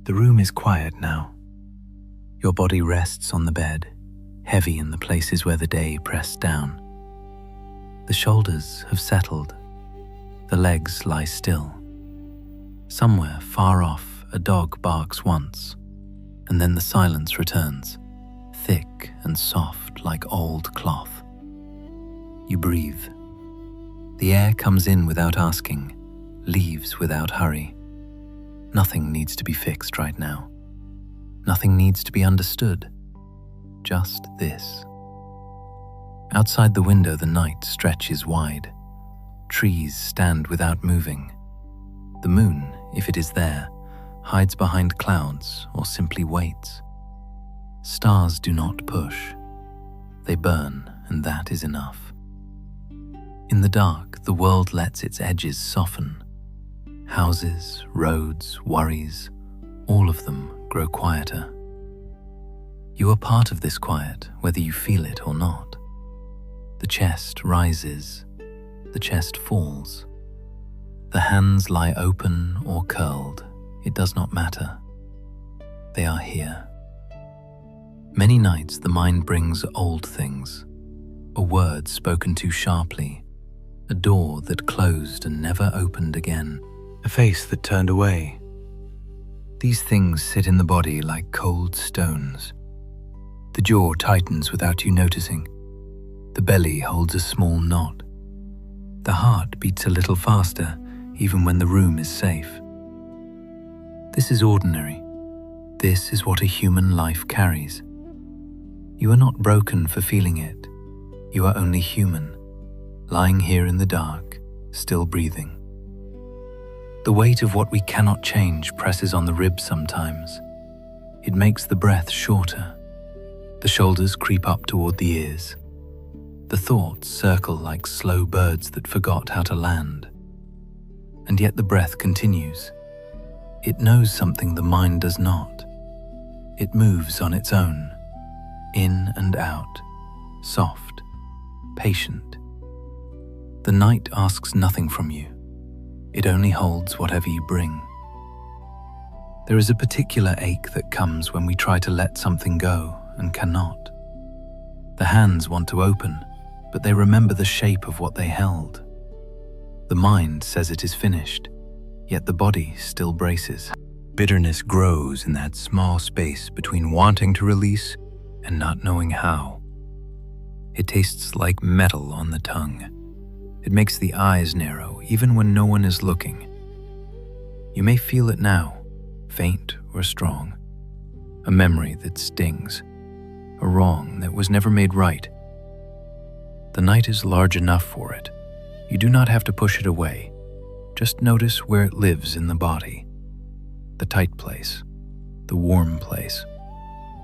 The room is quiet now. Your body rests on the bed, heavy in the places where the day pressed down. The shoulders have settled. The legs lie still. Somewhere far off, a dog barks once, and then the silence returns, thick and soft like old cloth. You breathe. The air comes in without asking, leaves without hurry. Nothing needs to be fixed right now. Nothing needs to be understood. Just this. Outside the window, the night stretches wide. Trees stand without moving. The moon, if it is there, hides behind clouds or simply waits. Stars do not push. They burn, and that is enough. In the dark, the world lets its edges soften. Houses, roads, worries, all of them grow quieter. You are part of this quiet, whether you feel it or not. The chest rises, the chest falls. The hands lie open or curled, it does not matter. They are here. Many nights the mind brings old things, a word spoken too sharply, a door that closed and never opened again, a face that turned away. These things sit in the body like cold stones. The jaw tightens without you noticing. The belly holds a small knot. The heart beats a little faster, even when the room is safe. This is ordinary. This is what a human life carries. You are not broken for feeling it. You are only human, lying here in the dark, still breathing. The weight of what we cannot change presses on the ribs sometimes. It makes the breath shorter. The shoulders creep up toward the ears. The thoughts circle like slow birds that forgot how to land. And yet the breath continues. It knows something the mind does not. It moves on its own, in and out, soft, patient. The night asks nothing from you. It only holds whatever you bring. There is a particular ache that comes when we try to let something go and cannot. The hands want to open, but they remember the shape of what they held. The mind says it is finished, yet the body still braces. Bitterness grows in that small space between wanting to release and not knowing how. It tastes like metal on the tongue. It makes the eyes narrow even when no one is looking. You may feel it now, faint or strong. A memory that stings, a wrong that was never made right. The night is large enough for it. You do not have to push it away. Just notice where it lives in the body. The tight place, the warm place,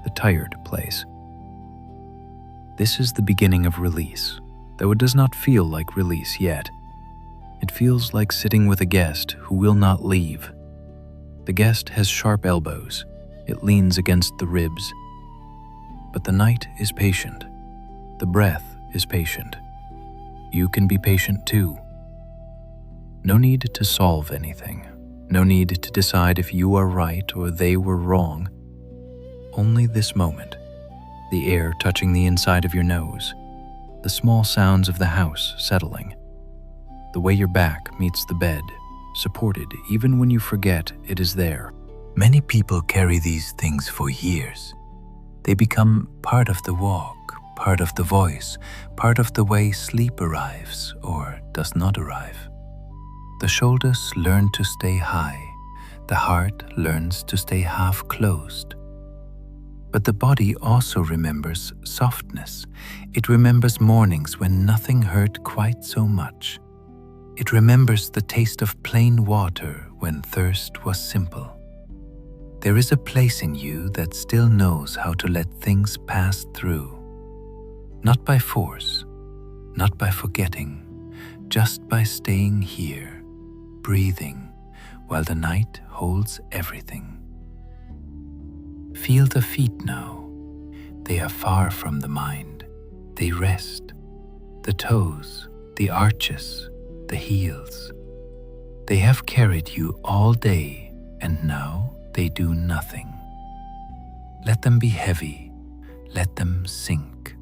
the tired place. This is the beginning of release, though it does not feel like release yet. It feels like sitting with a guest who will not leave. The guest has sharp elbows. It leans against the ribs. But the night is patient. The breath is patient. You can be patient too. No need to solve anything. No need to decide if you are right or they were wrong. Only this moment. The air touching the inside of your nose. The small sounds of the house settling. The way your back meets the bed, supported even when you forget it is there. Many people carry these things for years. They become part of the walk, part of the voice, part of the way sleep arrives or does not arrive. The shoulders learn to stay high. The heart learns to stay half closed. But the body also remembers softness. It remembers mornings when nothing hurt quite so much. It remembers the taste of plain water when thirst was simple. There is a place in you that still knows how to let things pass through. Not by force, not by forgetting, just by staying here, breathing, while the night holds everything. Feel the feet now. They are far from the mind. They rest. The toes, the arches, the heels. They have carried you all day, and now they do nothing. Let them be heavy, let them sink.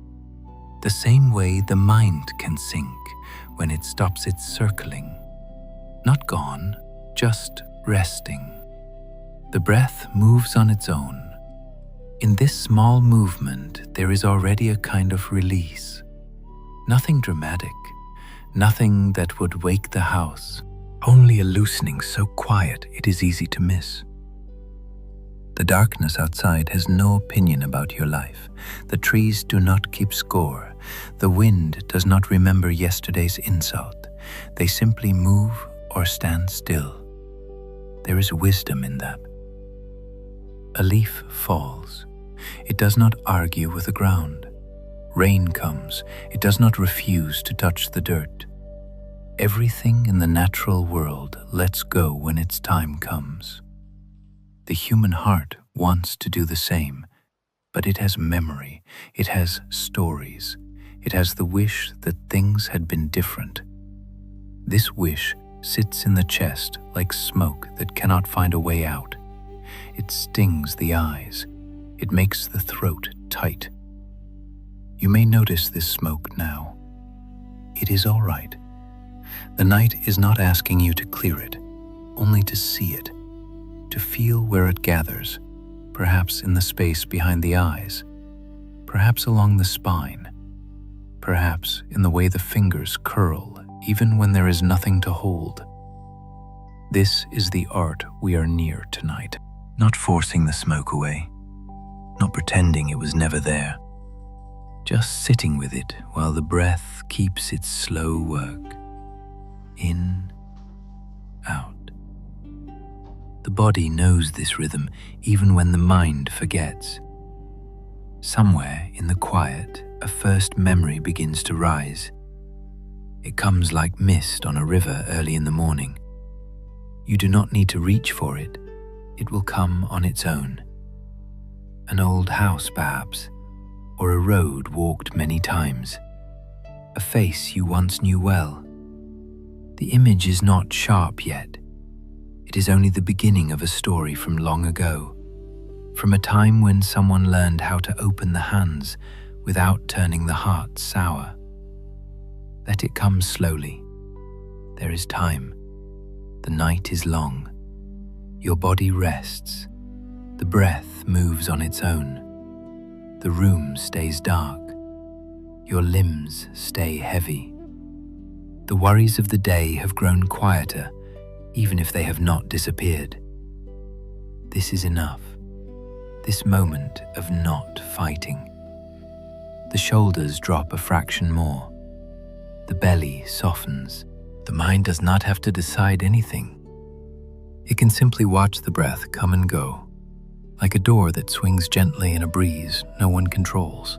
The same way the mind can sink when it stops its circling. Not gone, just resting. The breath moves on its own. In this small movement, there is already a kind of release. Nothing dramatic, nothing that would wake the house, only a loosening so quiet it is easy to miss. The darkness outside has no opinion about your life. The trees do not keep score. The wind does not remember yesterday's insult. They simply move or stand still. There is wisdom in that. A leaf falls. It does not argue with the ground. Rain comes. It does not refuse to touch the dirt. Everything in the natural world lets go when its time comes. The human heart wants to do the same, but it has memory, it has stories, it has the wish that things had been different. This wish sits in the chest like smoke that cannot find a way out. It stings the eyes, it makes the throat tight. You may notice this smoke now. It is all right. The night is not asking you to clear it, only to see it, to feel where it gathers, perhaps in the space behind the eyes, perhaps along the spine, perhaps in the way the fingers curl even when there is nothing to hold. This is the art we are near tonight, not forcing the smoke away, not pretending it was never there, just sitting with it while the breath keeps its slow work. In, out. The body knows this rhythm even when the mind forgets. Somewhere in the quiet, a first memory begins to rise. It comes like mist on a river early in the morning. You do not need to reach for it. It will come on its own. An old house, perhaps, or a road walked many times. A face you once knew well. The image is not sharp yet. It is only the beginning of a story from long ago, from a time when someone learned how to open the hands without turning the heart sour. Let it come slowly. There is time. The night is long. Your body rests. The breath moves on its own. The room stays dark. Your limbs stay heavy. The worries of the day have grown quieter, even if they have not disappeared. This is enough. This moment of not fighting. The shoulders drop a fraction more. The belly softens. The mind does not have to decide anything. It can simply watch the breath come and go, like a door that swings gently in a breeze no one controls.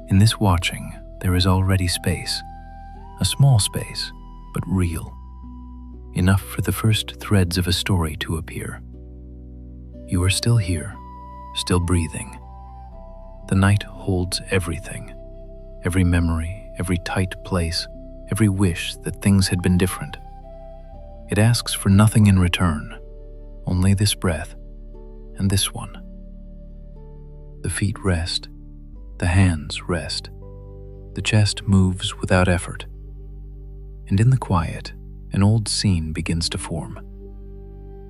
In this watching, there is already space, a small space, but real. Enough for the first threads of a story to appear. You are still here, still breathing. The night holds everything, every memory, every tight place, every wish that things had been different. It asks for nothing in return, only this breath and this one. The feet rest, the hands rest, the chest moves without effort. And in the quiet, an old scene begins to form.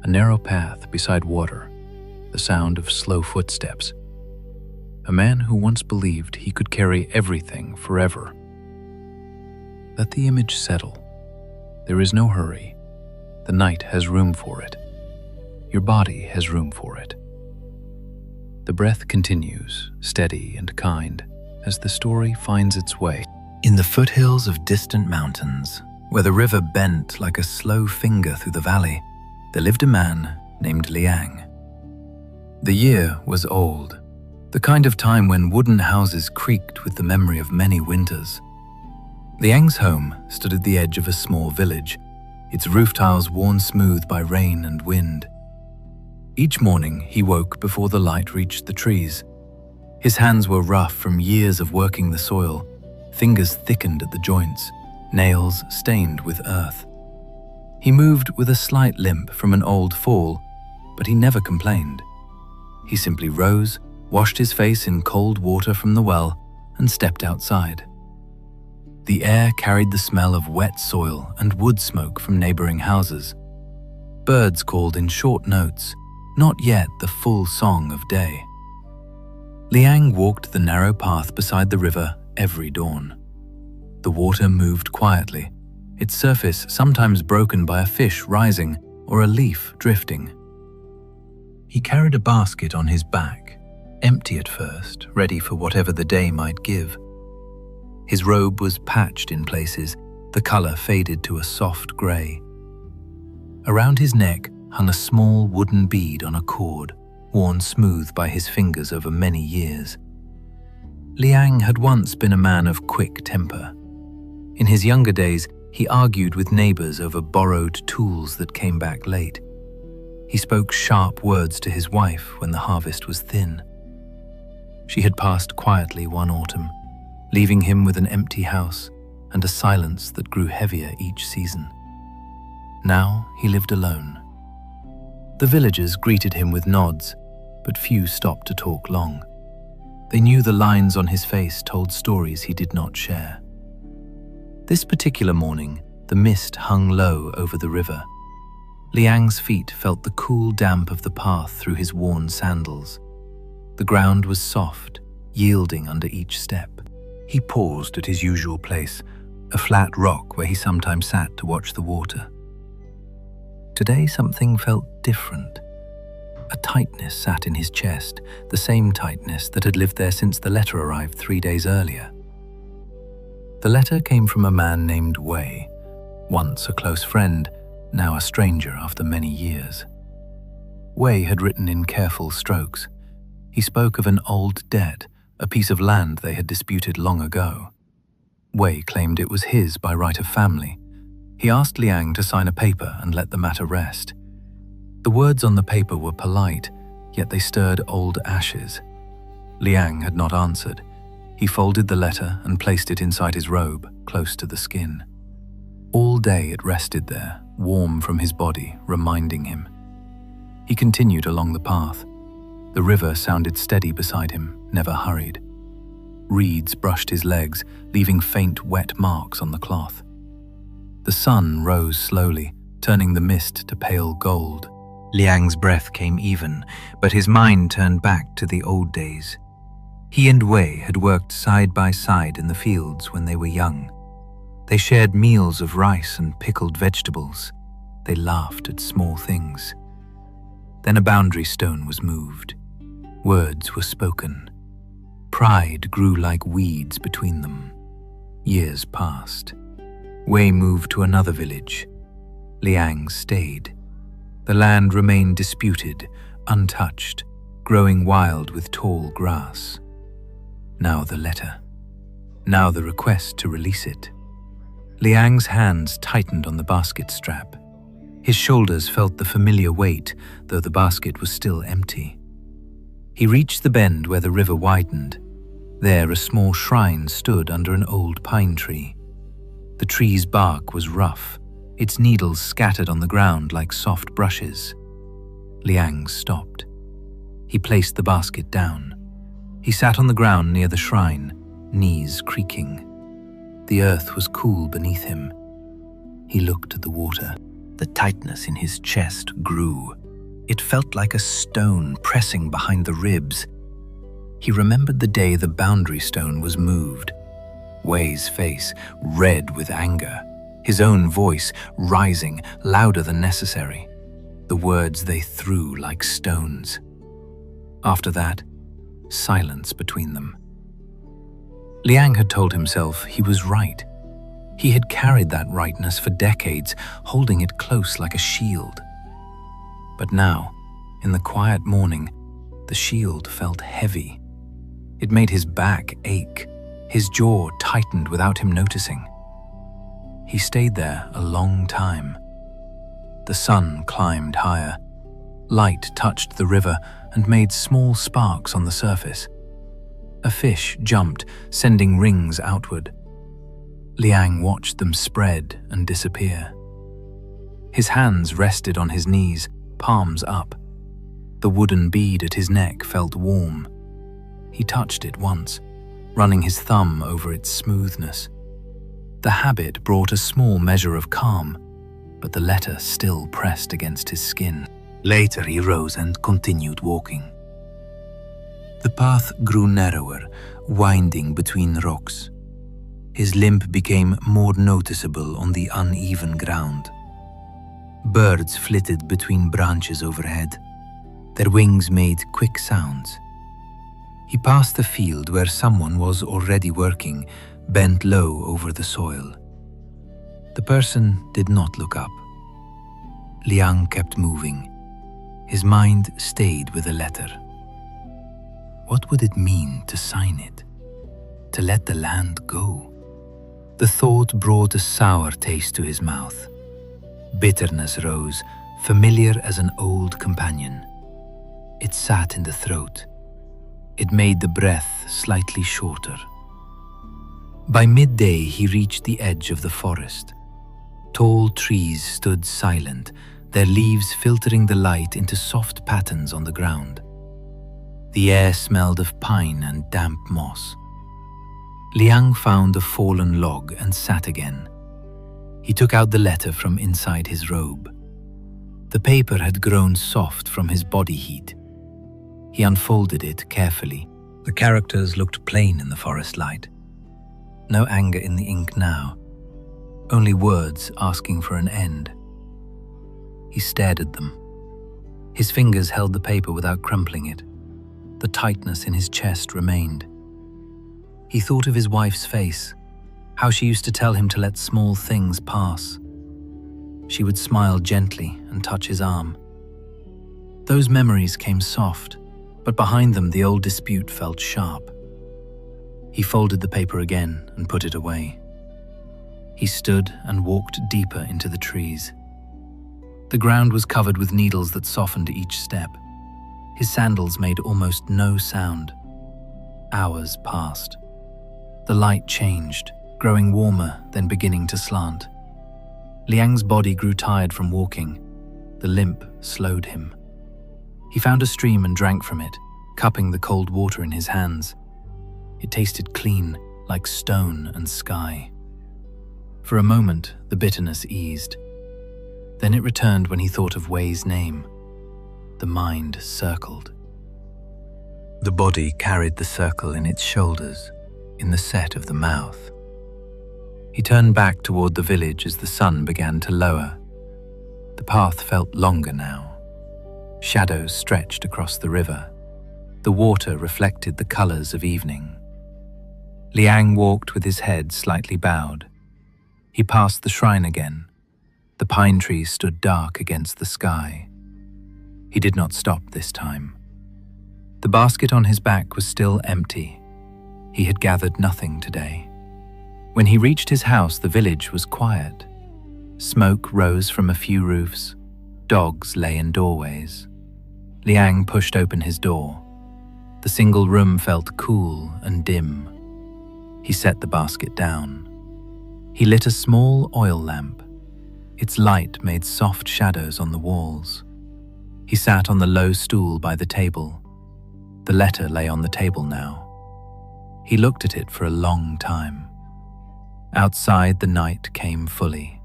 A narrow path beside water, the sound of slow footsteps. A man who once believed he could carry everything forever. Let the image settle. There is no hurry. The night has room for it. Your body has room for it. The breath continues, steady and kind, as the story finds its way. In the foothills of distant mountains, where the river bent like a slow finger through the valley, there lived a man named Liang. The year was old, the kind of time when wooden houses creaked with the memory of many winters. Liang's home stood at the edge of a small village, its roof tiles worn smooth by rain and wind. Each morning he woke before the light reached the trees. His hands were rough from years of working the soil, fingers thickened at the joints, nails stained with earth. He moved with a slight limp from an old fall, but he never complained. He simply rose, washed his face in cold water from the well, and stepped outside. The air carried the smell of wet soil and wood smoke from neighboring houses. Birds called in short notes, not yet the full song of day. Liang walked the narrow path beside the river every dawn. The water moved quietly, its surface sometimes broken by a fish rising or a leaf drifting. He carried a basket on his back, empty at first, ready for whatever the day might give. His robe was patched in places, the color faded to a soft gray. Around his neck hung a small wooden bead on a cord, worn smooth by his fingers over many years. Liang had once been a man of quick temper. In his younger days, he argued with neighbors over borrowed tools that came back late. He spoke sharp words to his wife when the harvest was thin. She had passed quietly one autumn, leaving him with an empty house and a silence that grew heavier each season. Now he lived alone. The villagers greeted him with nods, but few stopped to talk long. They knew the lines on his face told stories he did not share. This particular morning, the mist hung low over the river. Liang's feet felt the cool damp of the path through his worn sandals. The ground was soft, yielding under each step. He paused at his usual place, a flat rock where he sometimes sat to watch the water. Today something felt different. A tightness sat in his chest, the same tightness that had lived there since the letter arrived 3 days earlier. The letter came from a man named Wei, once a close friend, now a stranger after many years. Wei had written in careful strokes. He spoke of an old debt, a piece of land they had disputed long ago. Wei claimed it was his by right of family. He asked Liang to sign a paper and let the matter rest. The words on the paper were polite, yet they stirred old ashes. Liang had not answered. He folded the letter and placed it inside his robe, close to the skin. All day it rested there, warm from his body, reminding him. He continued along the path. The river sounded steady beside him, never hurried. Reeds brushed his legs, leaving faint wet marks on the cloth. The sun rose slowly, turning the mist to pale gold. Liang's breath came even, but his mind turned back to the old days. He and Wei had worked side by side in the fields when they were young. They shared meals of rice and pickled vegetables. They laughed at small things. Then a boundary stone was moved. Words were spoken. Pride grew like weeds between them. Years passed. Wei moved to another village. Liang stayed. The land remained disputed, untouched, growing wild with tall grass. Now the letter. Now the request to release it. Liang's hands tightened on the basket strap. His shoulders felt the familiar weight, though the basket was still empty. He reached the bend where the river widened. There a small shrine stood under an old pine tree. The tree's bark was rough, its needles scattered on the ground like soft brushes. Liang stopped. He placed the basket down. He sat on the ground near the shrine, knees creaking. The earth was cool beneath him. He looked at the water. The tightness in his chest grew. It felt like a stone pressing behind the ribs. He remembered the day the boundary stone was moved. Wei's face red with anger, his own voice rising louder than necessary. The words they threw like stones. After that, silence between them. Liang had told himself he was right. He had carried that rightness for decades, holding it close like a shield. But now, in the quiet morning, the shield felt heavy. It made his back ache. His jaw tightened without him noticing. He stayed there a long time. The sun climbed higher. Light touched the river and made small sparks on the surface. A fish jumped, sending rings outward. Liang watched them spread and disappear. His hands rested on his knees, palms up. The wooden bead at his neck felt warm. He touched it once, running his thumb over its smoothness. The habit brought a small measure of calm, but the letter still pressed against his skin. Later he rose and continued walking. The path grew narrower, winding between rocks. His limp became more noticeable on the uneven ground. Birds flitted between branches overhead. Their wings made quick sounds. He passed a field where someone was already working, bent low over the soil. The person did not look up. Liang kept moving. His mind stayed with the letter. What would it mean to sign it? To let the land go? The thought brought a sour taste to his mouth. Bitterness rose, familiar as an old companion. It sat in the throat. It made the breath slightly shorter. By midday, he reached the edge of the forest. Tall trees stood silent, their leaves filtering the light into soft patterns on the ground. The air smelled of pine and damp moss. Liang found a fallen log and sat again. He took out the letter from inside his robe. The paper had grown soft from his body heat. He unfolded it carefully. The characters looked plain in the forest light. No anger in the ink now, only words asking for an end. He stared at them. His fingers held the paper without crumpling it. The tightness in his chest remained. He thought of his wife's face, how she used to tell him to let small things pass. She would smile gently and touch his arm. Those memories came soft, but behind them the old dispute felt sharp. He folded the paper again and put it away. He stood and walked deeper into the trees. The ground was covered with needles that softened each step. His sandals made almost no sound. Hours passed. The light changed, growing warmer, then beginning to slant. Liang's body grew tired from walking. The limp slowed him. He found a stream and drank from it, cupping the cold water in his hands. It tasted clean, like stone and sky. For a moment, the bitterness eased. Then it returned when he thought of Wei's name. The mind circled. The body carried the circle in its shoulders, in the set of the mouth. He turned back toward the village as the sun began to lower. The path felt longer now. Shadows stretched across the river. The water reflected the colors of evening. Liang walked with his head slightly bowed. He passed the shrine again. The pine trees stood dark against the sky. He did not stop this time. The basket on his back was still empty. He had gathered nothing today. When he reached his house, the village was quiet. Smoke rose from a few roofs. Dogs lay in doorways. Liang pushed open his door. The single room felt cool and dim. He set the basket down. He lit a small oil lamp. Its light made soft shadows on the walls. He sat on the low stool by the table. The letter lay on the table now. He looked at it for a long time. Outside, the night came fully.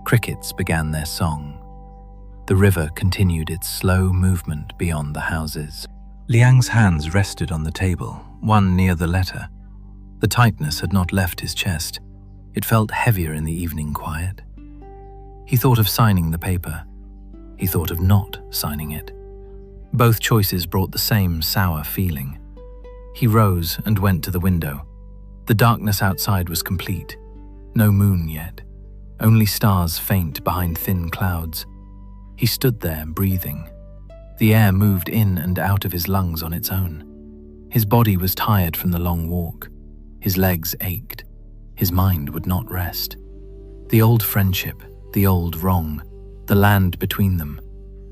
Crickets began their song. The river continued its slow movement beyond the houses. Liang's hands rested on the table, one near the letter. The tightness had not left his chest. It felt heavier in the evening quiet. He thought of signing the paper. He thought of not signing it. Both choices brought the same sour feeling. He rose and went to the window. The darkness outside was complete. No moon yet. Only stars faint behind thin clouds. He stood there, breathing. The air moved in and out of his lungs on its own. His body was tired from the long walk. His legs ached. His mind would not rest. The old friendship, the old wrong, the land between them,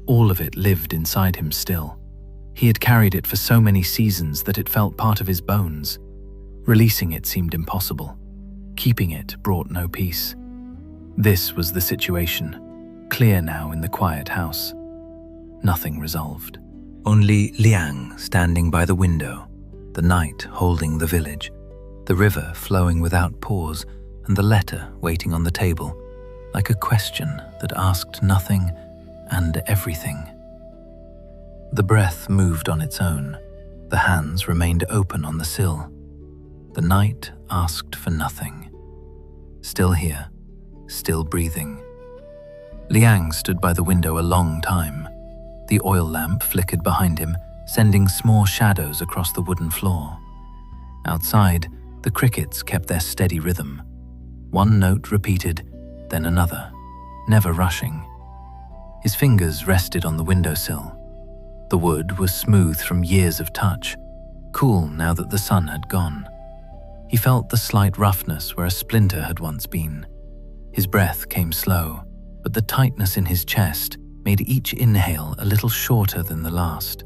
all of it lived inside him still. He had carried it for so many seasons that it felt part of his bones. Releasing it seemed impossible. Keeping it brought no peace. This was the situation, clear now in the quiet house. Nothing resolved. Only Liang standing by the window, the night holding the village, the river flowing without pause, and the letter waiting on the table, like a question that asked nothing and everything. The breath moved on its own. The hands remained open on the sill. The night asked for nothing. Still here, still breathing. Liang stood by the window a long time. The oil lamp flickered behind him, sending small shadows across the wooden floor. Outside, the crickets kept their steady rhythm. One note repeated, then another, never rushing. His fingers rested on the windowsill. The wood was smooth from years of touch, cool now that the sun had gone. He felt the slight roughness where a splinter had once been. His breath came slow, but the tightness in his chest made each inhale a little shorter than the last.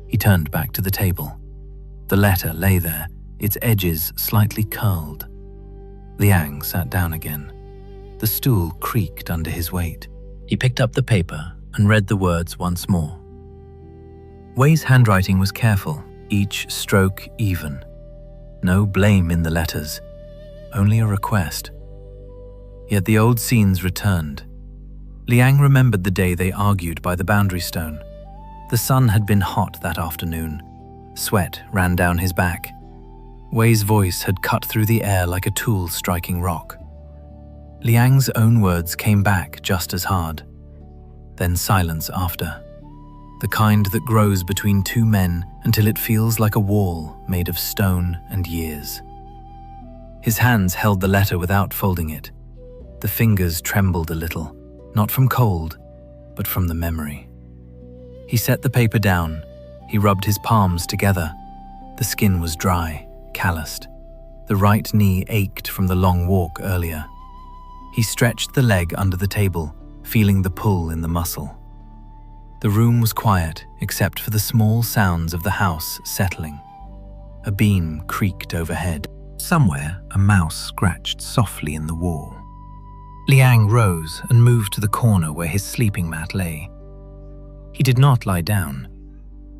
He turned back to the table. The letter lay there, its edges slightly curled. Liang sat down again. The stool creaked under his weight. He picked up the paper and read the words once more. Wei's handwriting was careful, each stroke even. No blame in the letters, only a request. Yet the old scenes returned. Liang remembered the day they argued by the boundary stone. The sun had been hot that afternoon. Sweat ran down his back. Wei's voice had cut through the air like a tool striking rock. Liang's own words came back just as hard. Then silence after. The kind that grows between two men until it feels like a wall made of stone and years. His hands held the letter without folding it. The fingers trembled a little, not from cold, but from the memory. He set the paper down. He rubbed his palms together. The skin was dry, calloused. The right knee ached from the long walk earlier. He stretched the leg under the table, feeling the pull in the muscle. The room was quiet except for the small sounds of the house settling. A beam creaked overhead. Somewhere, a mouse scratched softly in the wall. Liang rose and moved to the corner where his sleeping mat lay. He did not lie down.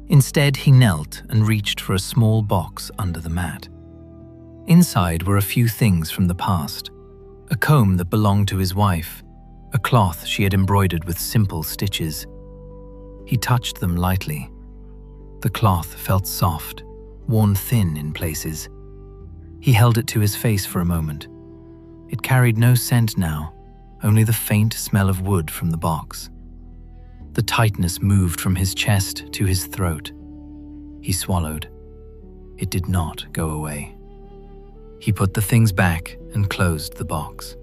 Instead, he knelt and reached for a small box under the mat. Inside were a few things from the past. A comb that belonged to his wife, a cloth she had embroidered with simple stitches. He touched them lightly. The cloth felt soft, worn thin in places. He held it to his face for a moment. It carried no scent now, only the faint smell of wood from the box. The tightness moved from his chest to his throat. He swallowed. It did not go away. He put the things back and closed the box.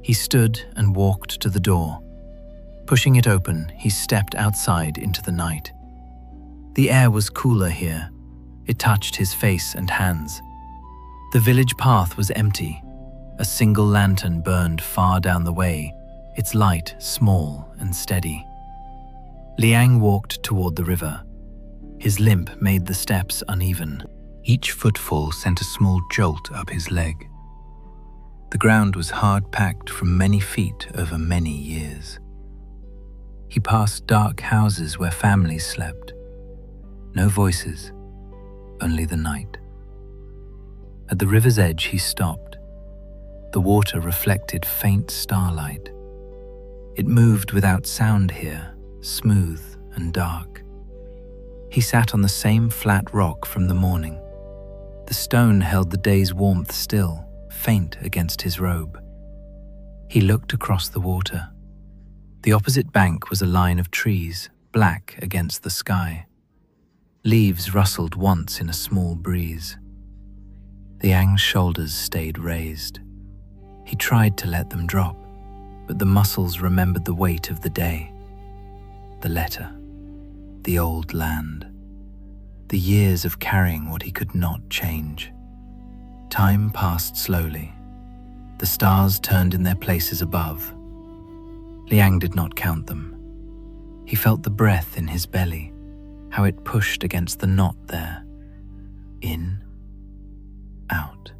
He stood and walked to the door. Pushing it open, he stepped outside into the night. The air was cooler here. It touched his face and hands. The village path was empty. A single lantern burned far down the way, its light small and steady. Liang walked toward the river. His limp made the steps uneven. Each footfall sent a small jolt up his leg. The ground was hard-packed from many feet over many years. He passed dark houses where families slept. No voices, only the night. At the river's edge he stopped. The water reflected faint starlight. It moved without sound here, smooth and dark. He sat on the same flat rock from the morning. The stone held the day's warmth still, faint against his robe. He looked across the water. The opposite bank was a line of trees, black against the sky. Leaves rustled once in a small breeze. Liang's shoulders stayed raised. He tried to let them drop, but the muscles remembered the weight of the day. The letter, the old land, the years of carrying what he could not change. Time passed slowly. The stars turned in their places above. Liang did not count them. He felt the breath in his belly, how it pushed against the knot there. In, out.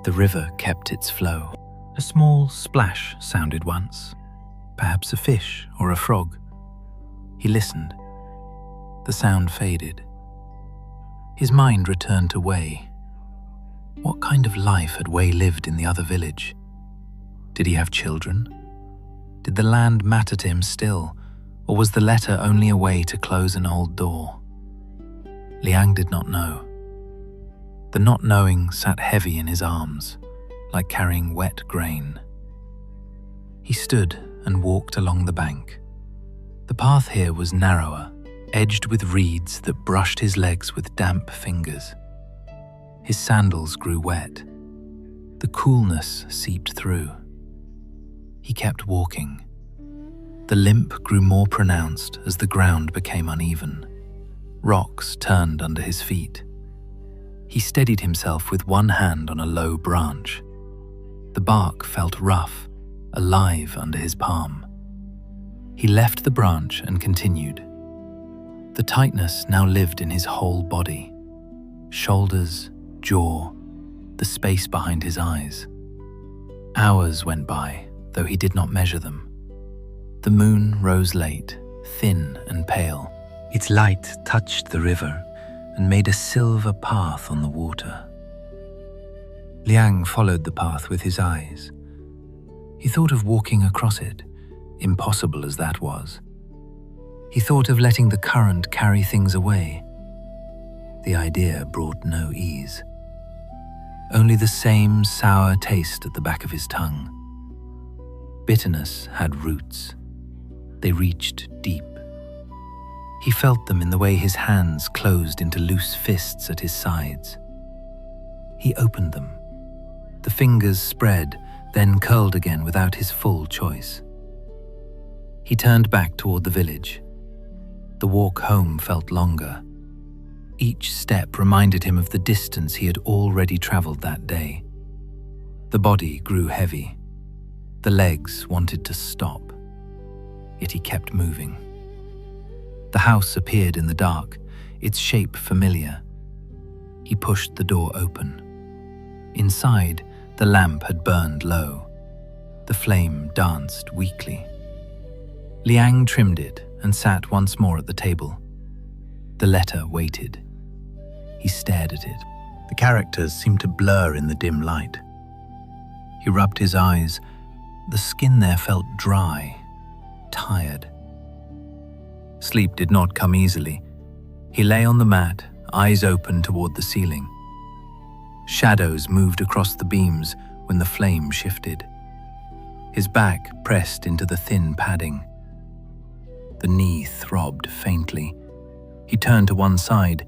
The river kept its flow. A small splash sounded once, perhaps a fish or a frog. He listened. The sound faded. His mind returned to Wei. What kind of life had Wei lived in the other village? Did he have children? Did the land matter to him still, or was the letter only a way to close an old door? Liang did not know. The not knowing sat heavy in his arms, like carrying wet grain. He stood and walked along the bank. The path here was narrower, edged with reeds that brushed his legs with damp fingers. His sandals grew wet. The coolness seeped through. He kept walking. The limp grew more pronounced as the ground became uneven. Rocks turned under his feet. He steadied himself with one hand on a low branch. The bark felt rough, alive under his palm. He left the branch and continued. The tightness now lived in his whole body. Shoulders, jaw, the space behind his eyes. Hours went by, though he did not measure them. The moon rose late, thin and pale. Its light touched the river and made a silver path on the water. Liang followed the path with his eyes. He thought of walking across it, impossible as that was. He thought of letting the current carry things away. The idea brought no ease. Only the same sour taste at the back of his tongue. Bitterness had roots. They reached deep. He felt them in the way his hands closed into loose fists at his sides. He opened them. The fingers spread, then curled again without his full choice. He turned back toward the village. The walk home felt longer. Each step reminded him of the distance he had already traveled that day. The body grew heavy. The legs wanted to stop. Yet he kept moving. The house appeared in the dark, its shape familiar. He pushed the door open. Inside, the lamp had burned low. The flame danced weakly. Liang trimmed it and sat once more at the table. The letter waited. He stared at it. The characters seemed to blur in the dim light. He rubbed his eyes. The skin there felt dry, tired. Sleep did not come easily. He lay on the mat, eyes open toward the ceiling. Shadows moved across the beams when the flame shifted. His back pressed into the thin padding. The knee throbbed faintly. He turned to one side.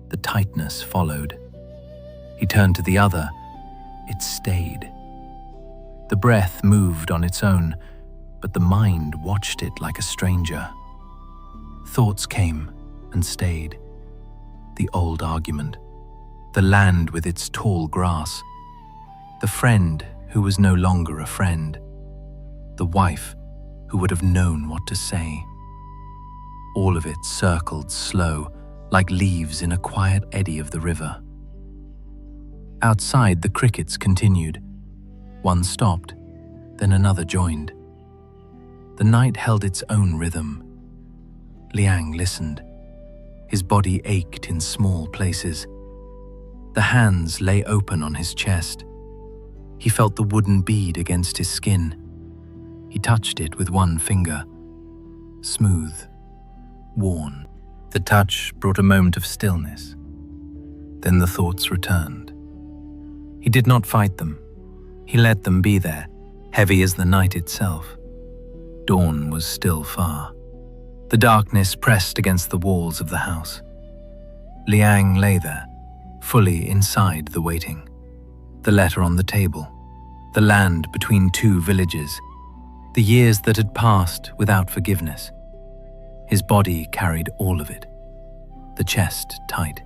The tightness followed. He turned to the other. It stayed. The breath moved on its own, but the mind watched it like a stranger. Thoughts came and stayed. The old argument. The land with its tall grass. The friend who was no longer a friend. The wife who would have known what to say. All of it circled slow, like leaves in a quiet eddy of the river. Outside, the crickets continued. One stopped, then another joined. The night held its own rhythm. Liang listened. His body ached in small places. The hands lay open on his chest. He felt the wooden bead against his skin. He touched it with one finger. Smooth, worn. The touch brought a moment of stillness. Then the thoughts returned. He did not fight them. He let them be there, heavy as the night itself. Dawn was still far. The darkness pressed against the walls of the house. Liang lay there, fully inside the waiting. The letter on the table. The land between two villages. The years that had passed without forgiveness. His body carried all of it. The chest tight.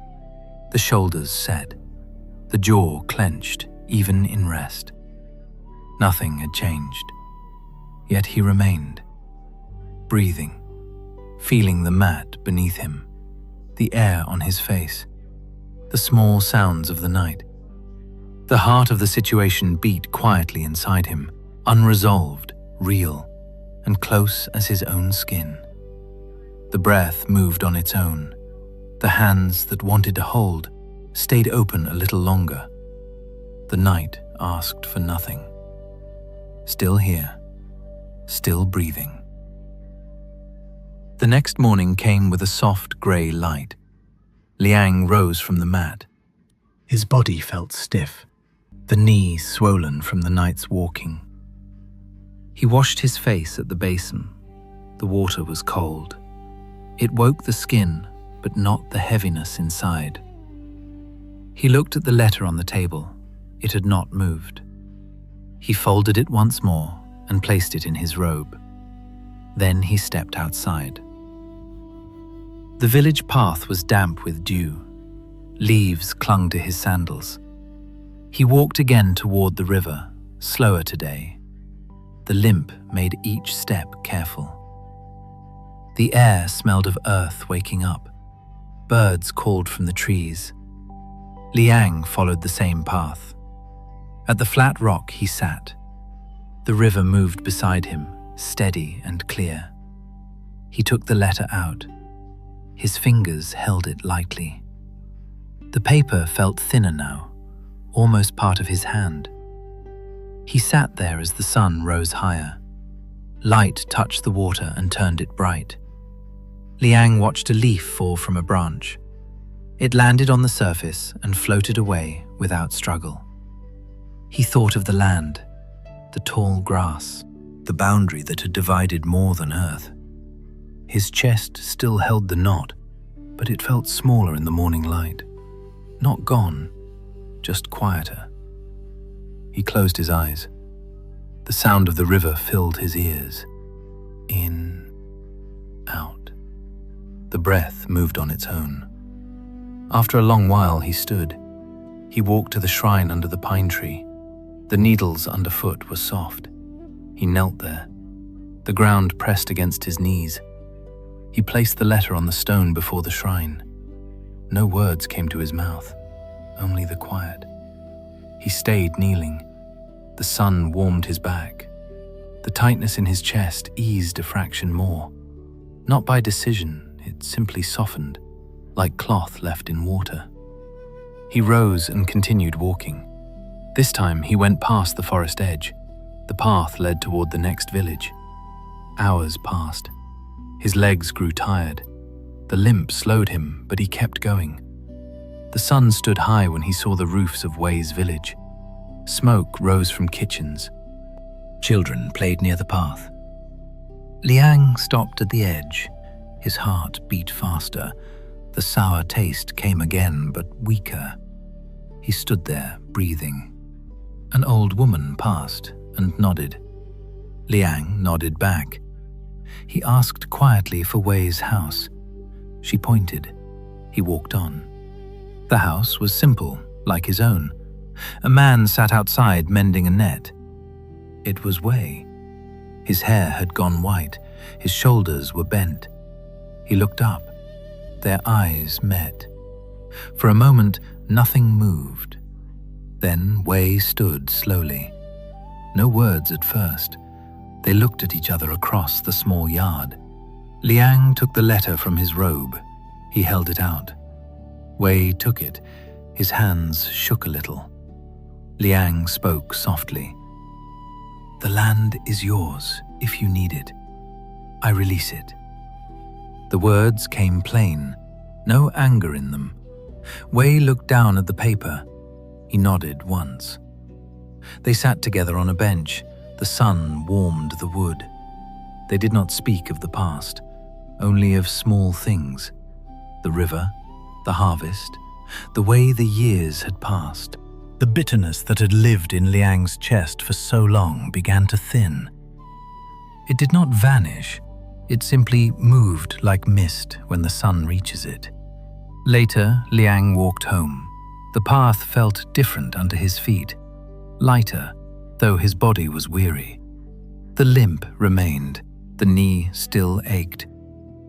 The shoulders set. The jaw clenched, even in rest. Nothing had changed. Yet he remained. Breathing. Feeling the mat beneath him. The air on his face. The small sounds of the night. The heart of the situation beat quietly inside him, unresolved, real, and close as his own skin. The breath moved on its own. The hands that wanted to hold stayed open a little longer. The night asked for nothing. Still here, still breathing. The next morning came with a soft grey light. Liang rose from the mat. His body felt stiff, the knee swollen from the night's walking. He washed his face at the basin. The water was cold. It woke the skin, but not the heaviness inside. He looked at the letter on the table. It had not moved. He folded it once more and placed it in his robe. Then he stepped outside. The village path was damp with dew. Leaves clung to his sandals. He walked again toward the river, slower today. The limp made each step careful. The air smelled of earth waking up. Birds called from the trees. Liang followed the same path. At the flat rock he sat. The river moved beside him, steady and clear. He took the letter out. His fingers held it lightly. The paper felt thinner now, almost part of his hand. He sat there as the sun rose higher. Light touched the water and turned it bright. Liang watched a leaf fall from a branch. It landed on the surface and floated away without struggle. He thought of the land, the tall grass, the boundary that had divided more than earth. His chest still held the knot, but it felt smaller in the morning light. Not gone, just quieter. He closed his eyes. The sound of the river filled his ears. In, out. The breath moved on its own. After a long while he stood. He walked to the shrine under the pine tree. The needles underfoot were soft. He knelt there. The ground pressed against his knees. He placed the letter on the stone before the shrine. No words came to his mouth, only the quiet. He stayed kneeling. The sun warmed his back. The tightness in his chest eased a fraction more. Not by decision, it simply softened, like cloth left in water. He rose and continued walking. This time he went past the forest edge. The path led toward the next village. Hours passed. His legs grew tired. The limp slowed him, but he kept going. The sun stood high when he saw the roofs of Wei's village. Smoke rose from kitchens. Children played near the path. Liang stopped at the edge. His heart beat faster. The sour taste came again, but weaker. He stood there, breathing. An old woman passed and nodded. Liang nodded back. He asked quietly for Wei's house. She pointed. He walked on. The house was simple, like his own. A man sat outside mending a net. It was Wei. His hair had gone white. His shoulders were bent. He looked up. Their eyes met. For a moment, nothing moved. Then Wei stood slowly. No words at first. They looked at each other across the small yard. Liang took the letter from his robe. He held it out. Wei took it. His hands shook a little. Liang spoke softly. "The land is yours if you need it. I release it." The words came plain, no anger in them. Wei looked down at the paper. He nodded once. They sat together on a bench. The sun warmed the wood. They did not speak of the past, only of small things. The river, the harvest, the way the years had passed. The bitterness that had lived in Liang's chest for so long began to thin. It did not vanish. It simply moved like mist when the sun reaches it. Later, Liang walked home. The path felt different under his feet, lighter, though his body was weary. The limp remained, the knee still ached,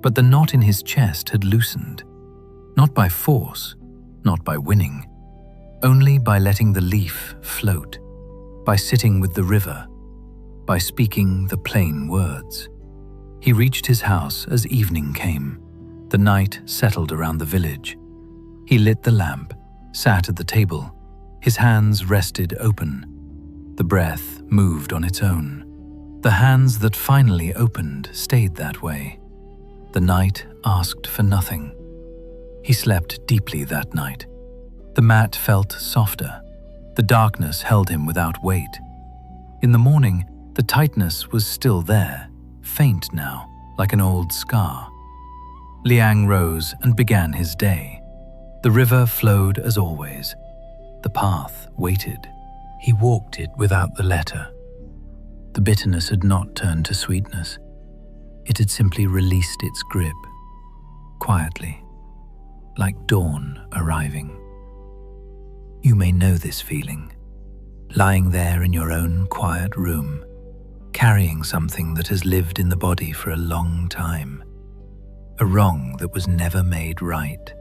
but the knot in his chest had loosened. Not by force, not by winning, only by letting the leaf float, by sitting with the river, by speaking the plain words. He reached his house as evening came. The night settled around the village. He lit the lamp, sat at the table. His hands rested open. The breath moved on its own. The hands that finally opened stayed that way. The night asked for nothing. He slept deeply that night. The mat felt softer. The darkness held him without weight. In the morning, the tightness was still there, faint now, like an old scar. Liang rose and began his day. The river flowed as always. The path waited. He walked it without the letter. The bitterness had not turned to sweetness. It had simply released its grip, quietly, like dawn arriving. You may know this feeling, lying there in your own quiet room, carrying something that has lived in the body for a long time, a wrong that was never made right,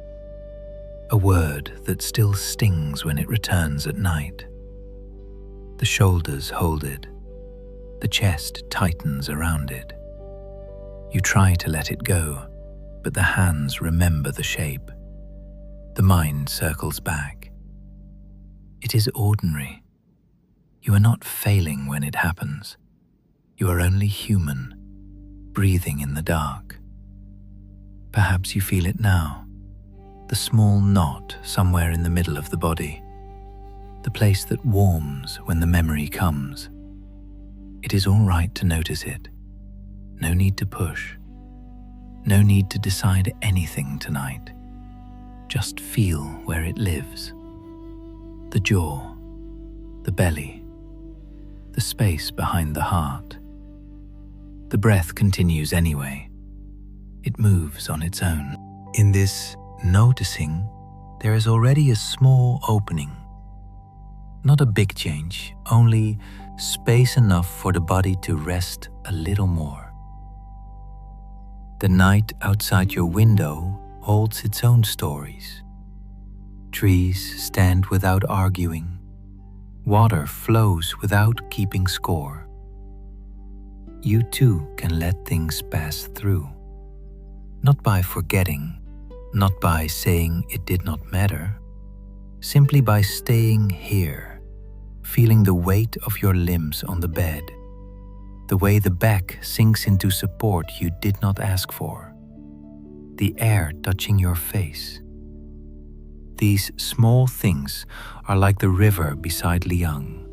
a word that still stings when it returns at night. The shoulders hold it, the chest tightens around it. You try to let it go, but the hands remember the shape. The mind circles back. It is ordinary. You are not failing when it happens. You are only human, breathing in the dark. Perhaps you feel it now, the small knot somewhere in the middle of the body, the place that warms when the memory comes. It is all right to notice it. No need to push. No need to decide anything tonight. Just feel where it lives. The jaw, the belly, the space behind the heart. The breath continues anyway. It moves on its own. In this noticing, there is already a small opening. Not a big change, only space enough for the body to rest a little more. The night outside your window holds its own stories. Trees stand without arguing. Water flows without keeping score. You too can let things pass through. Not by forgetting, not by saying it did not matter, simply by staying here, feeling the weight of your limbs on the bed, the way the back sinks into support you did not ask for, the air touching your face. These small things are like the river beside Liang.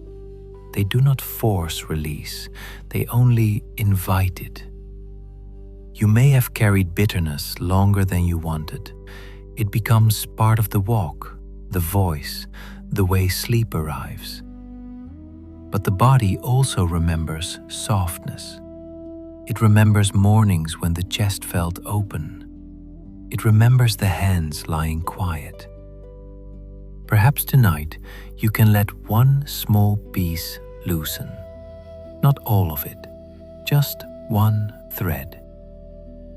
They do not force release, they only invite it. You may have carried bitterness longer than you wanted. It becomes part of the walk, the voice, the way sleep arrives. But the body also remembers softness. It remembers mornings when the chest felt open. It remembers the hands lying quiet. Perhaps tonight you can let one small piece loosen. Not all of it, just one thread.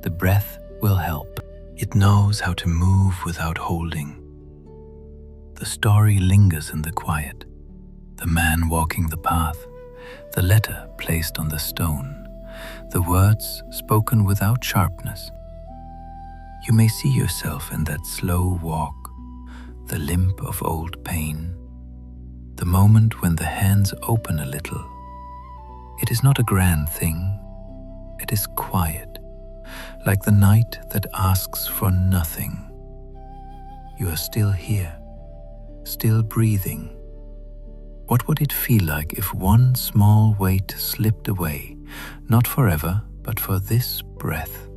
The breath will help. It knows how to move without holding. The story lingers in the quiet. The man walking the path, the letter placed on the stone, the words spoken without sharpness. You may see yourself in that slow walk, the limp of old pain, the moment when the hands open a little. It is not a grand thing. It is quiet, like the night that asks for nothing. You are still here, still breathing. What would it feel like if one small weight slipped away, not forever, but for this breath?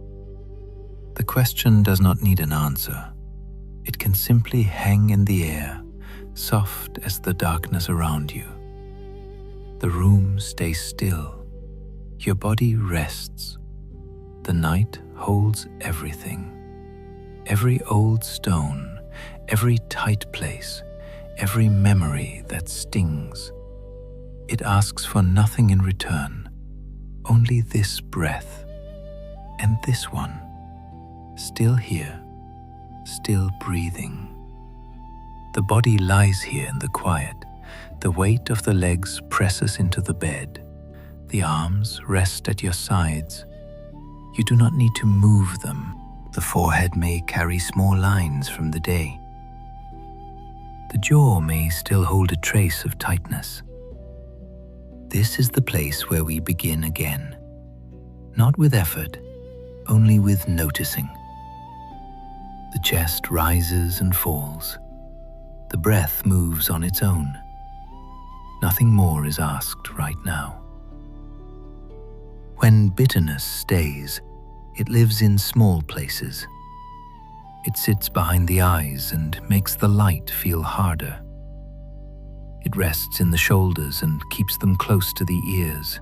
The question does not need an answer. It can simply hang in the air, soft as the darkness around you. The room stays still. Your body rests. The night holds everything. Every old stone, every tight place, every memory that stings. It asks for nothing in return, only this breath and this one, still here, still breathing. The body lies here in the quiet. The weight of the legs presses into the bed. The arms rest at your sides. You do not need to move them. The forehead may carry small lines from the day. The jaw may still hold a trace of tightness. This is the place where we begin again, not with effort, only with noticing. The chest rises and falls. The breath moves on its own. Nothing more is asked right now. When bitterness stays, it lives in small places. It sits behind the eyes and makes the light feel harder. It rests in the shoulders and keeps them close to the ears.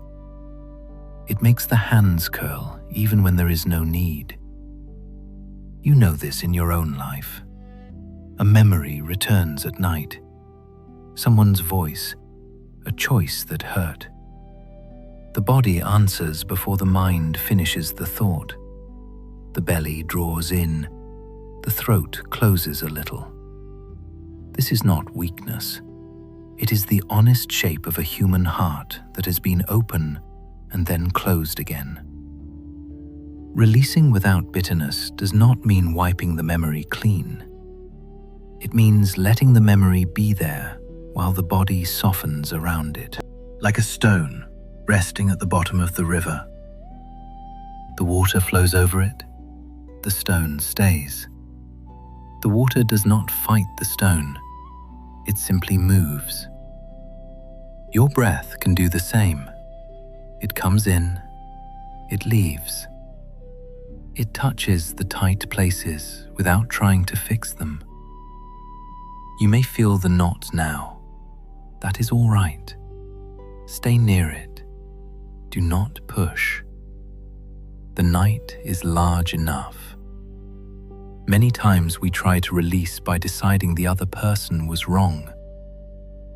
It makes the hands curl even when there is no need. You know this in your own life. A memory returns at night. Someone's voice, a choice that hurt. The body answers before the mind finishes the thought. The belly draws in. The throat closes a little. This is not weakness. It is the honest shape of a human heart that has been open and then closed again. Releasing without bitterness does not mean wiping the memory clean. It means letting the memory be there while the body softens around it, like a stone resting at the bottom of the river. The water flows over it. The stone stays. The water does not fight the stone. It simply moves. Your breath can do the same. It comes in. It leaves. It touches the tight places without trying to fix them. You may feel the knot now. That is all right. Stay near it. Do not push. The night is large enough. Many times we try to release by deciding the other person was wrong.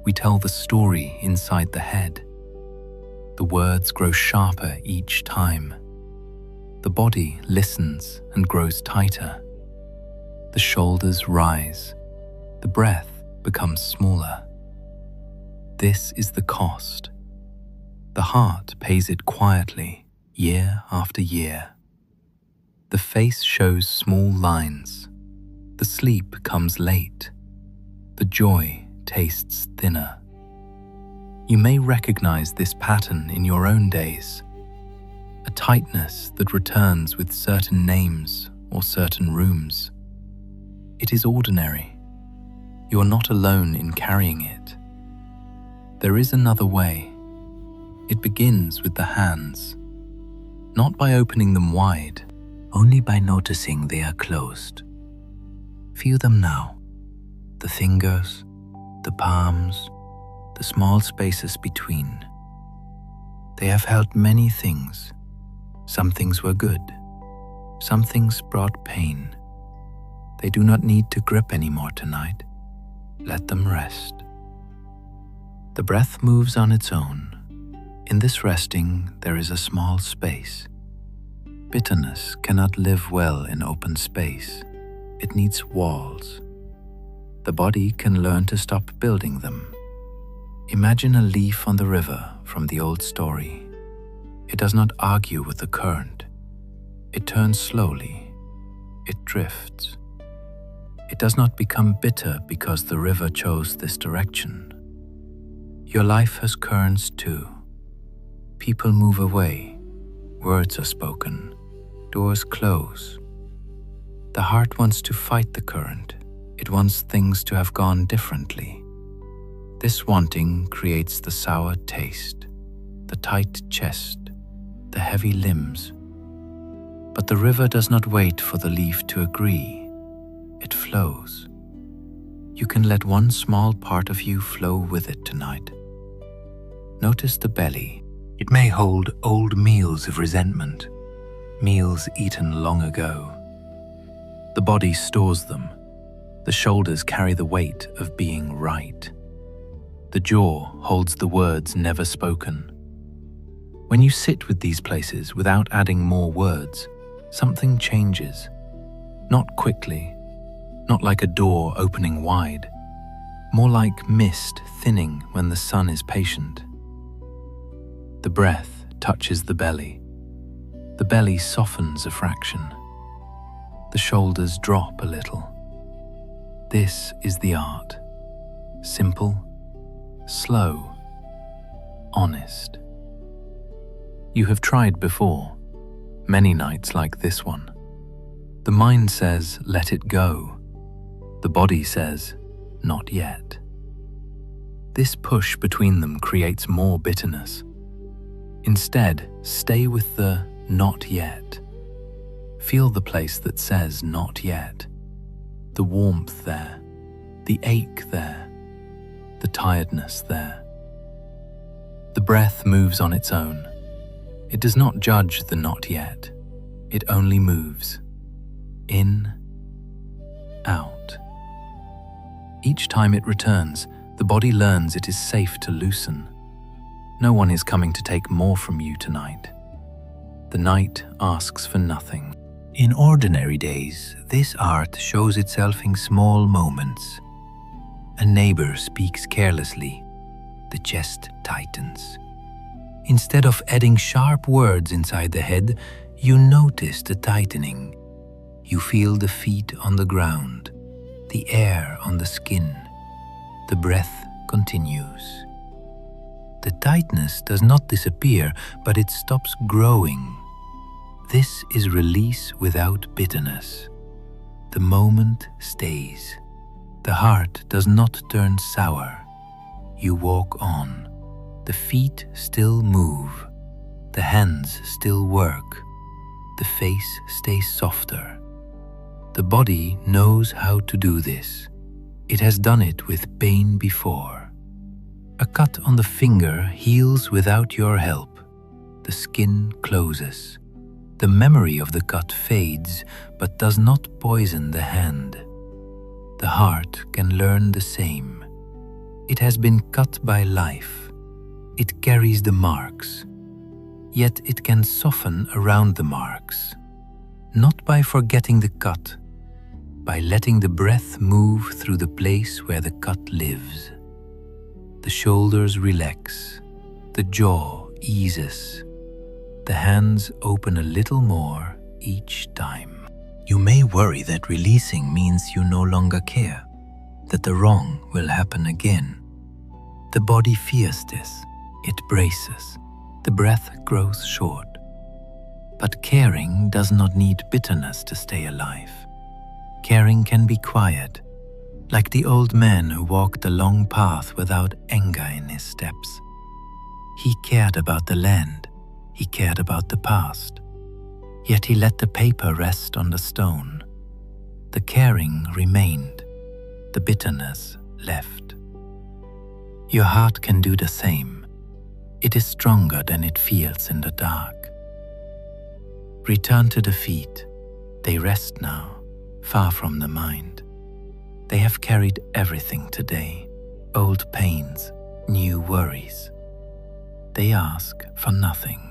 We tell the story inside the head. The words grow sharper each time. The body listens and grows tighter. The shoulders rise. The breath becomes smaller. This is the cost. The heart pays it quietly, year after year. The face shows small lines. The sleep comes late. The joy tastes thinner. You may recognize this pattern in your own days. A tightness that returns with certain names or certain rooms. It is ordinary. You are not alone in carrying it. There is another way. It begins with the hands, not by opening them wide, only by noticing they are closed. Feel them now, the fingers, the palms, the small spaces between. They have held many things. Some things were good. Some things brought pain. They do not need to grip anymore tonight. Let them rest. The breath moves on its own. In this resting, there is a small space. Bitterness cannot live well in open space. It needs walls. The body can learn to stop building them. Imagine a leaf on the river from the old story. It does not argue with the current. It turns slowly. It drifts. It does not become bitter because the river chose this direction. Your life has currents too. People move away. Words are spoken. Doors close. The heart wants to fight the current. It wants things to have gone differently. This wanting creates the sour taste, the tight chest, the heavy limbs. But the river does not wait for the leaf to agree. It flows. You can let one small part of you flow with it tonight. Notice the belly. It may hold old meals of resentment, meals eaten long ago. The body stores them. The shoulders carry the weight of being right. The jaw holds the words never spoken. When you sit with these places without adding more words, something changes. Not quickly, not like a door opening wide, more like mist thinning when the sun is patient. The breath touches the belly. The belly softens a fraction. The shoulders drop a little. This is the art. Simple, slow, honest. You have tried before, many nights like this one. The mind says, let it go. The body says, not yet. This push between them creates more bitterness. Instead, stay with the not yet. Feel the place that says not yet. The warmth there, the ache there, the tiredness there. The breath moves on its own. It does not judge the not yet. It only moves. In, out. Each time it returns, the body learns it is safe to loosen. No one is coming to take more from you tonight. The night asks for nothing. In ordinary days, this art shows itself in small moments. A neighbor speaks carelessly. The chest tightens. Instead of adding sharp words inside the head, you notice the tightening. You feel the feet on the ground, the air on the skin. The breath continues. The tightness does not disappear, but it stops growing. This is release without bitterness. The moment stays. The heart does not turn sour. You walk on. The feet still move. The hands still work. The face stays softer. The body knows how to do this. It has done it with pain before. A cut on the finger heals without your help. The skin closes. The memory of the cut fades, but does not poison the hand. The heart can learn the same. It has been cut by life. It carries the marks. Yet it can soften around the marks. Not by forgetting the cut, by letting the breath move through the place where the cut lives. The shoulders relax. The jaw eases. The hands open a little more each time. You may worry that releasing means you no longer care, that the wrong will happen again. The body fears this. It braces. The breath grows short. But caring does not need bitterness to stay alive. Caring can be quiet, like the old man who walked a long path without anger in his steps. He cared about the land. He cared about the past. Yet he let the paper rest on the stone. The caring remained. The bitterness left. Your heart can do the same. It is stronger than it feels in the dark. Return to the feet. They rest now, far from the mind. They have carried everything today, old pains, new worries. They ask for nothing.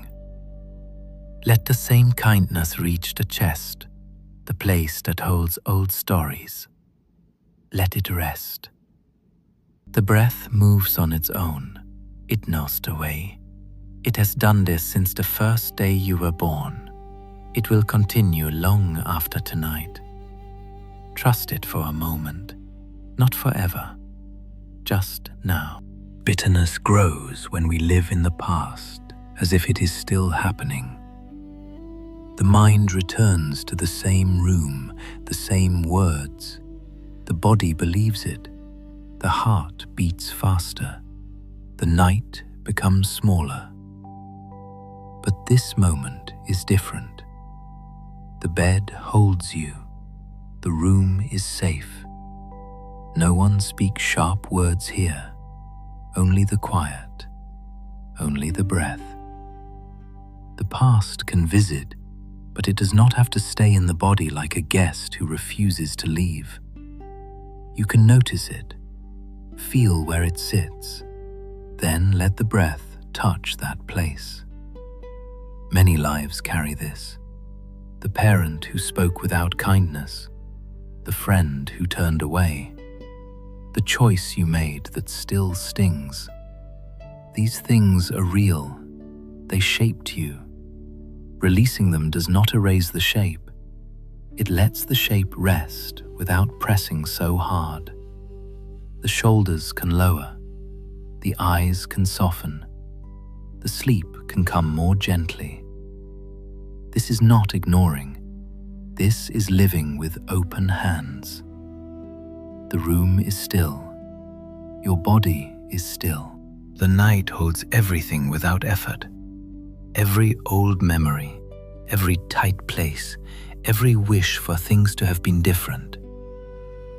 Let the same kindness reach the chest, the place that holds old stories. Let it rest. The breath moves on its own. It knows the way. It has done this since the first day you were born. It will continue long after tonight. Trust it for a moment, not forever, just now. Bitterness grows when we live in the past, as if it is still happening. The mind returns to the same room, the same words. The body believes it. The heart beats faster. The night becomes smaller. But this moment is different. The bed holds you. The room is safe. No one speaks sharp words here. Only the quiet. Only the breath. The past can visit, but it does not have to stay in the body like a guest who refuses to leave. You can notice it, feel where it sits, then let the breath touch that place. Many lives carry this. The parent who spoke without kindness, the friend who turned away, the choice you made that still stings. These things are real. They shaped you. Releasing them does not erase the shape. It lets the shape rest without pressing so hard. The shoulders can lower, the eyes can soften, the sleep can come more gently. This is not ignoring. This is living with open hands. The room is still. Your body is still. The night holds everything without effort. Every old memory, every tight place, every wish for things to have been different.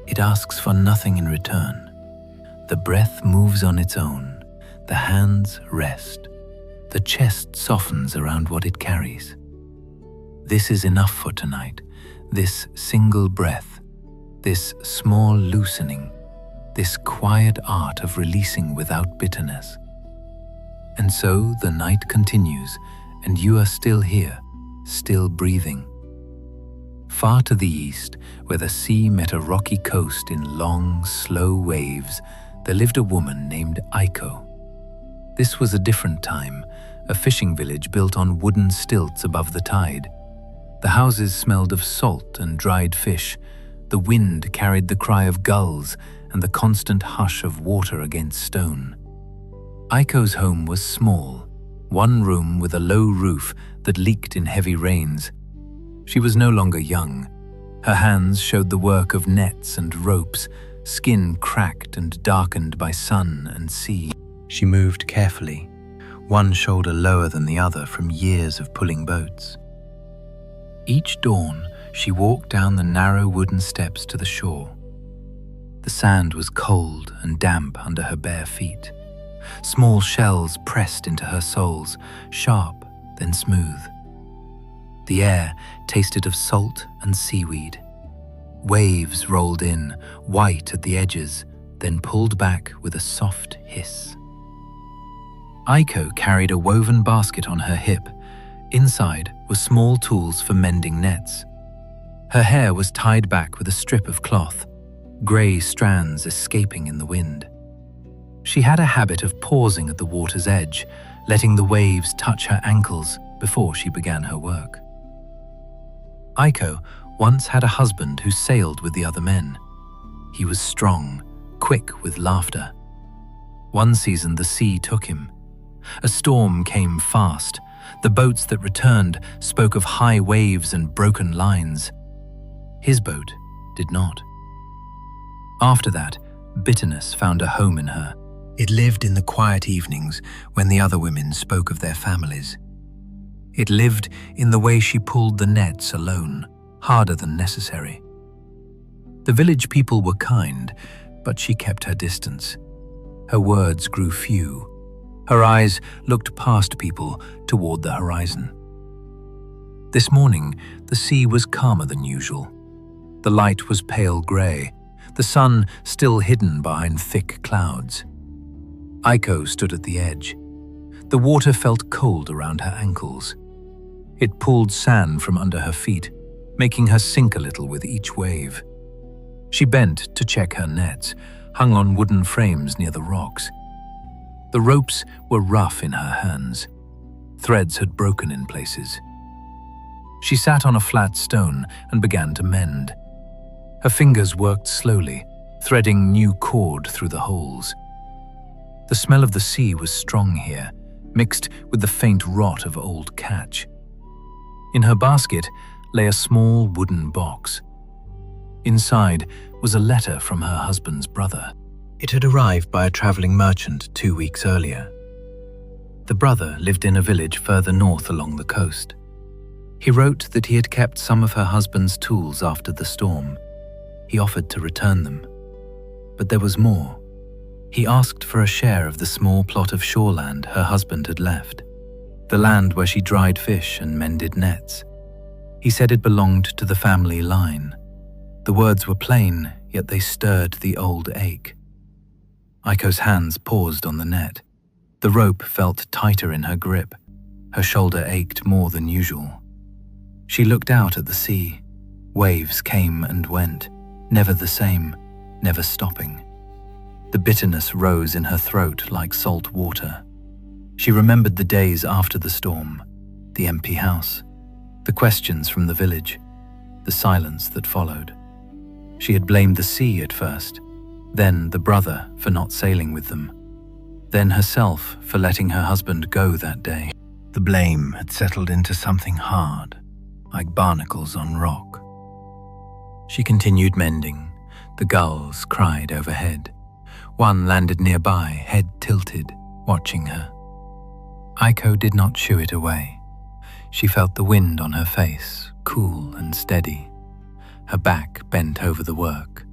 It asks for nothing in return. The breath moves on its own. The hands rest. The chest softens around what it carries. This is enough for tonight. This single breath, this small loosening, this quiet art of releasing without bitterness. And so the night continues, and you are still here, still breathing. Far to the east, where the sea met a rocky coast in long, slow waves, there lived a woman named Aiko. This was a different time, a fishing village built on wooden stilts above the tide. The houses smelled of salt and dried fish. The wind carried the cry of gulls and the constant hush of water against stone. Aiko's home was small, one room with a low roof that leaked in heavy rains. She was no longer young. Her hands showed the work of nets and ropes, skin cracked and darkened by sun and sea. She moved carefully, one shoulder lower than the other from years of pulling boats. Each dawn, she walked down the narrow wooden steps to the shore. The sand was cold and damp under her bare feet. Small shells pressed into her soles, sharp then smooth. The air tasted of salt and seaweed. Waves rolled in, white at the edges, then pulled back with a soft hiss. Aiko carried a woven basket on her hip. Inside were small tools for mending nets. Her hair was tied back with a strip of cloth, grey strands escaping in the wind. She had a habit of pausing at the water's edge, letting the waves touch her ankles before she began her work. Aiko once had a husband who sailed with the other men. He was strong, quick with laughter. One season the sea took him. A storm came fast. The boats that returned spoke of high waves and broken lines. His boat did not. After that, bitterness found a home in her. It lived in the quiet evenings when the other women spoke of their families. It lived in the way she pulled the nets alone, harder than necessary. The village people were kind, but she kept her distance. Her words grew few. Her eyes looked past people toward the horizon. This morning, the sea was calmer than usual. The light was pale grey, the sun still hidden behind thick clouds. Aiko stood at the edge. The water felt cold around her ankles. It pulled sand from under her feet, making her sink a little with each wave. She bent to check her nets, hung on wooden frames near the rocks. The ropes were rough in her hands. Threads had broken in places. She sat on a flat stone and began to mend. Her fingers worked slowly, threading new cord through the holes. The smell of the sea was strong here, mixed with the faint rot of old catch. In her basket lay a small wooden box. Inside was a letter from her husband's brother. It had arrived by a traveling merchant 2 weeks earlier. The brother lived in a village further north along the coast. He wrote that he had kept some of her husband's tools after the storm. He offered to return them. But there was more. He asked for a share of the small plot of shoreland her husband had left, the land where she dried fish and mended nets. He said it belonged to the family line. The words were plain, yet they stirred the old ache. Aiko's hands paused on the net. The rope felt tighter in her grip. Her shoulder ached more than usual. She looked out at the sea. Waves came and went, never the same, never stopping. The bitterness rose in her throat like salt water. She remembered the days after the storm, the empty house, The questions from the village, the silence that followed. She had blamed the sea at first, then the brother for not sailing with them, then herself for letting her husband go that day. The blame had settled into something hard, like barnacles on rock. She continued mending. The gulls cried overhead. One landed nearby, head tilted, watching her. Aiko did not shoo it away. She felt the wind on her face, cool and steady. Her back bent over the work.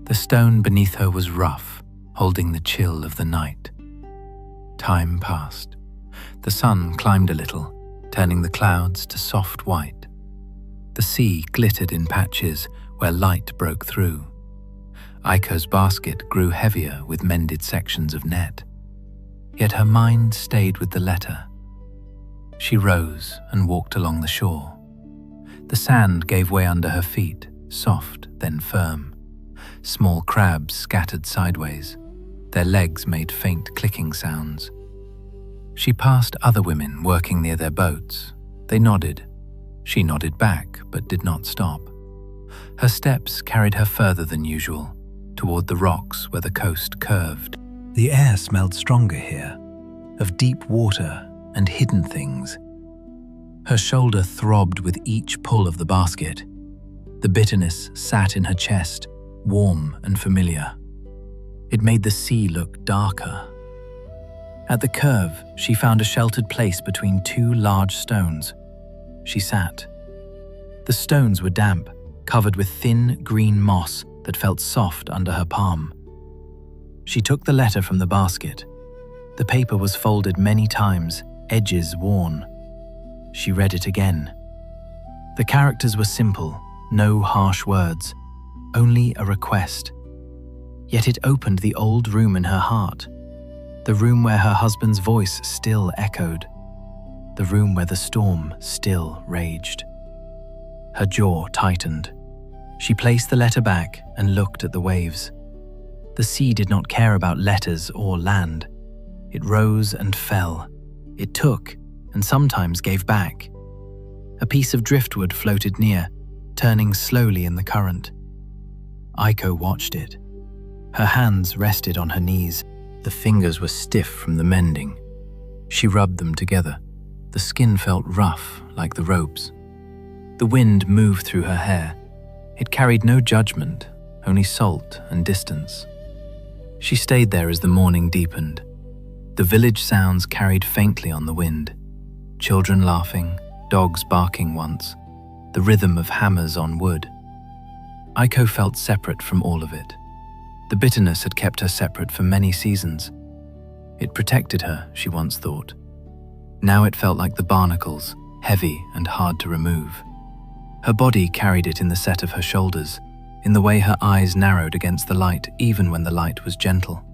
The stone beneath her was rough, holding the chill of the night. Time passed. The sun climbed a little, turning the clouds to soft white. The sea glittered in patches where light broke through. Aiko's basket grew heavier with mended sections of net. Yet her mind stayed with the letter. She rose and walked along the shore. The sand gave way under her feet, soft then firm. Small crabs scattered sideways. Their legs made faint clicking sounds. She passed other women working near their boats. They nodded. She nodded back, but did not stop. Her steps carried her further than usual, toward the rocks where the coast curved. The air smelled stronger here, of deep water and hidden things. Her shoulder throbbed with each pull of the basket. The bitterness sat in her chest, warm and familiar. It made the sea look darker. At the curve, she found a sheltered place between two large stones. She sat. The stones were damp, covered with thin green moss that felt soft under her palm. She took the letter from the basket. The paper was folded many times, edges worn. She read it again. The characters were simple, no harsh words, only a request. Yet it opened the old room in her heart, the room where her husband's voice still echoed, the room where the storm still raged. Her jaw tightened. She placed the letter back and looked at the waves. The sea did not care about letters or land. It rose and fell. It took and sometimes gave back. A piece of driftwood floated near, turning slowly in the current. Aiko watched it. Her hands rested on her knees. The fingers were stiff from the mending. She rubbed them together. The skin felt rough, like the ropes. The wind moved through her hair. It carried no judgment, only salt and distance. She stayed there as the morning deepened. The village sounds carried faintly on the wind. Children laughing, dogs barking once, the rhythm of hammers on wood. Aiko felt separate from all of it. The bitterness had kept her separate for many seasons. It protected her, she once thought. Now it felt like the barnacles, heavy and hard to remove. Her body carried it in the set of her shoulders, in the way her eyes narrowed against the light even when the light was gentle.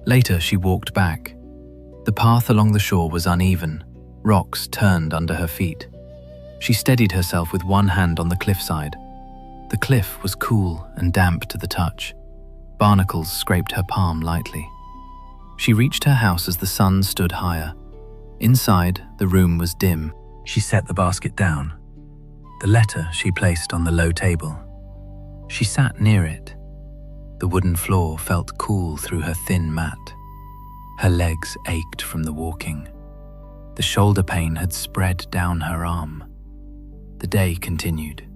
Later she walked back. The path along the shore was uneven. Rocks turned under her feet. She steadied herself with one hand on the cliffside. The cliff was cool and damp to the touch. Barnacles scraped her palm lightly. She reached her house as the sun stood higher. Inside, the room was dim. She set the basket down. The letter she placed on the low table. She sat near it. The wooden floor felt cool through her thin mat. Her legs ached from the walking. The shoulder pain had spread down her arm. The day continued.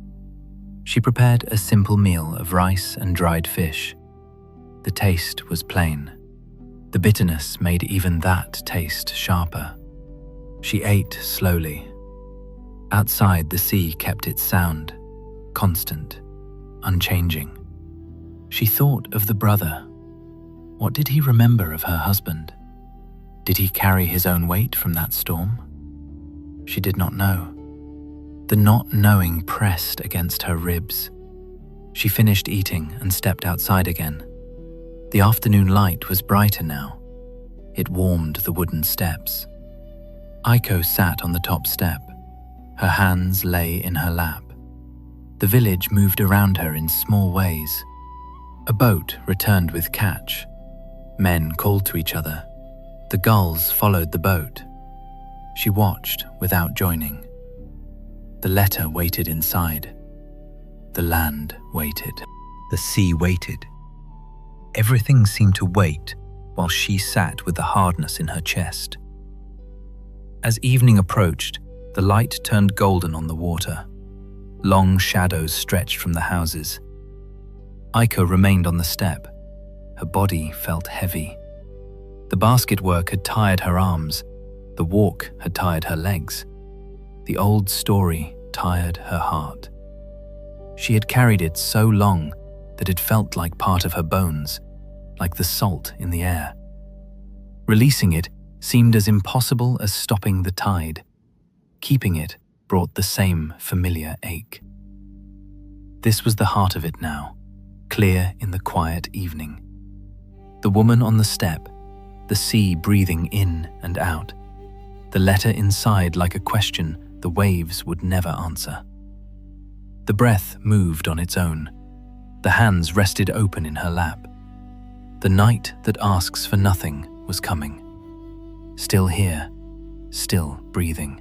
She prepared a simple meal of rice and dried fish. The taste was plain. The bitterness made even that taste sharper. She ate slowly. Outside, the sea kept its sound, constant, unchanging. She thought of the brother. What did he remember of her husband? Did he carry his own weight from that storm? She did not know. The not knowing pressed against her ribs. She finished eating and stepped outside again. The afternoon light was brighter now. It warmed the wooden steps. Aiko sat on the top step. Her hands lay in her lap. The village moved around her in small ways. A boat returned with catch. Men called to each other. The gulls followed the boat. She watched without joining. The letter waited inside. The land waited. The sea waited. Everything seemed to wait while she sat with the hardness in her chest. As evening approached, the light turned golden on the water. Long shadows stretched from the houses. Aiko remained on the step. Her body felt heavy. The basket work had tired her arms. The walk had tired her legs. The old story tired her heart. She had carried it so long that it felt like part of her bones, like the salt in the air. Releasing it seemed as impossible as stopping the tide. Keeping it brought the same familiar ache. This was the heart of it now, clear in the quiet evening. The woman on the step, the sea breathing in and out, the letter inside like a question the waves would never answer. The breath moved on its own. The hands rested open in her lap. The night that asks for nothing was coming. Still here, still breathing.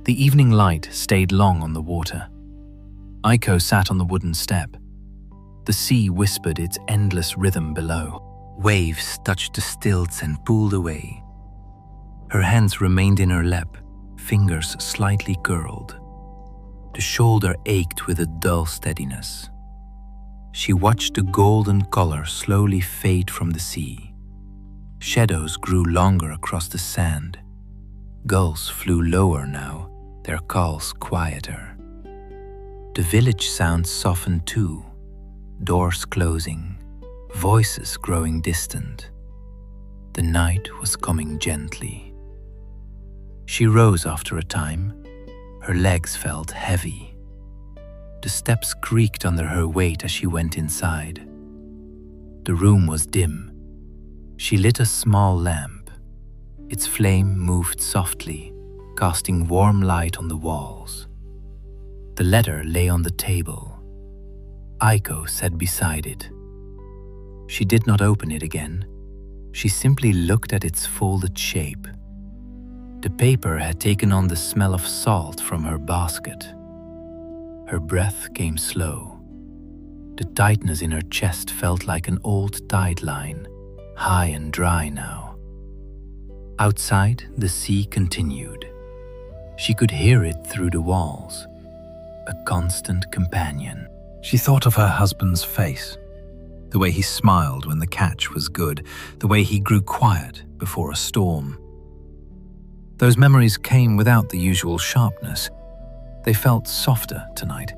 The evening light stayed long on the water. Aiko sat on the wooden step. The sea whispered its endless rhythm below. Waves touched the stilts and pulled away. Her hands remained in her lap, fingers slightly curled. The shoulder ached with a dull steadiness. She watched the golden color slowly fade from the sea. Shadows grew longer across the sand. Gulls flew lower now, their calls quieter. The village sounds softened too, doors closing, voices growing distant. The night was coming gently. She rose after a time. Her legs felt heavy. The steps creaked under her weight as she went inside. The room was dim. She lit a small lamp. Its flame moved softly, casting warm light on the walls. The letter lay on the table. Aiko sat beside it. She did not open it again. She simply looked at its folded shape. The paper had taken on the smell of salt from her basket. Her breath came slow. The tightness in her chest felt like an old tide line, high and dry now. Outside, the sea continued. She could hear it through the walls, a constant companion. She thought of her husband's face, the way he smiled when the catch was good, the way he grew quiet before a storm. Those memories came without the usual sharpness. They felt softer tonight,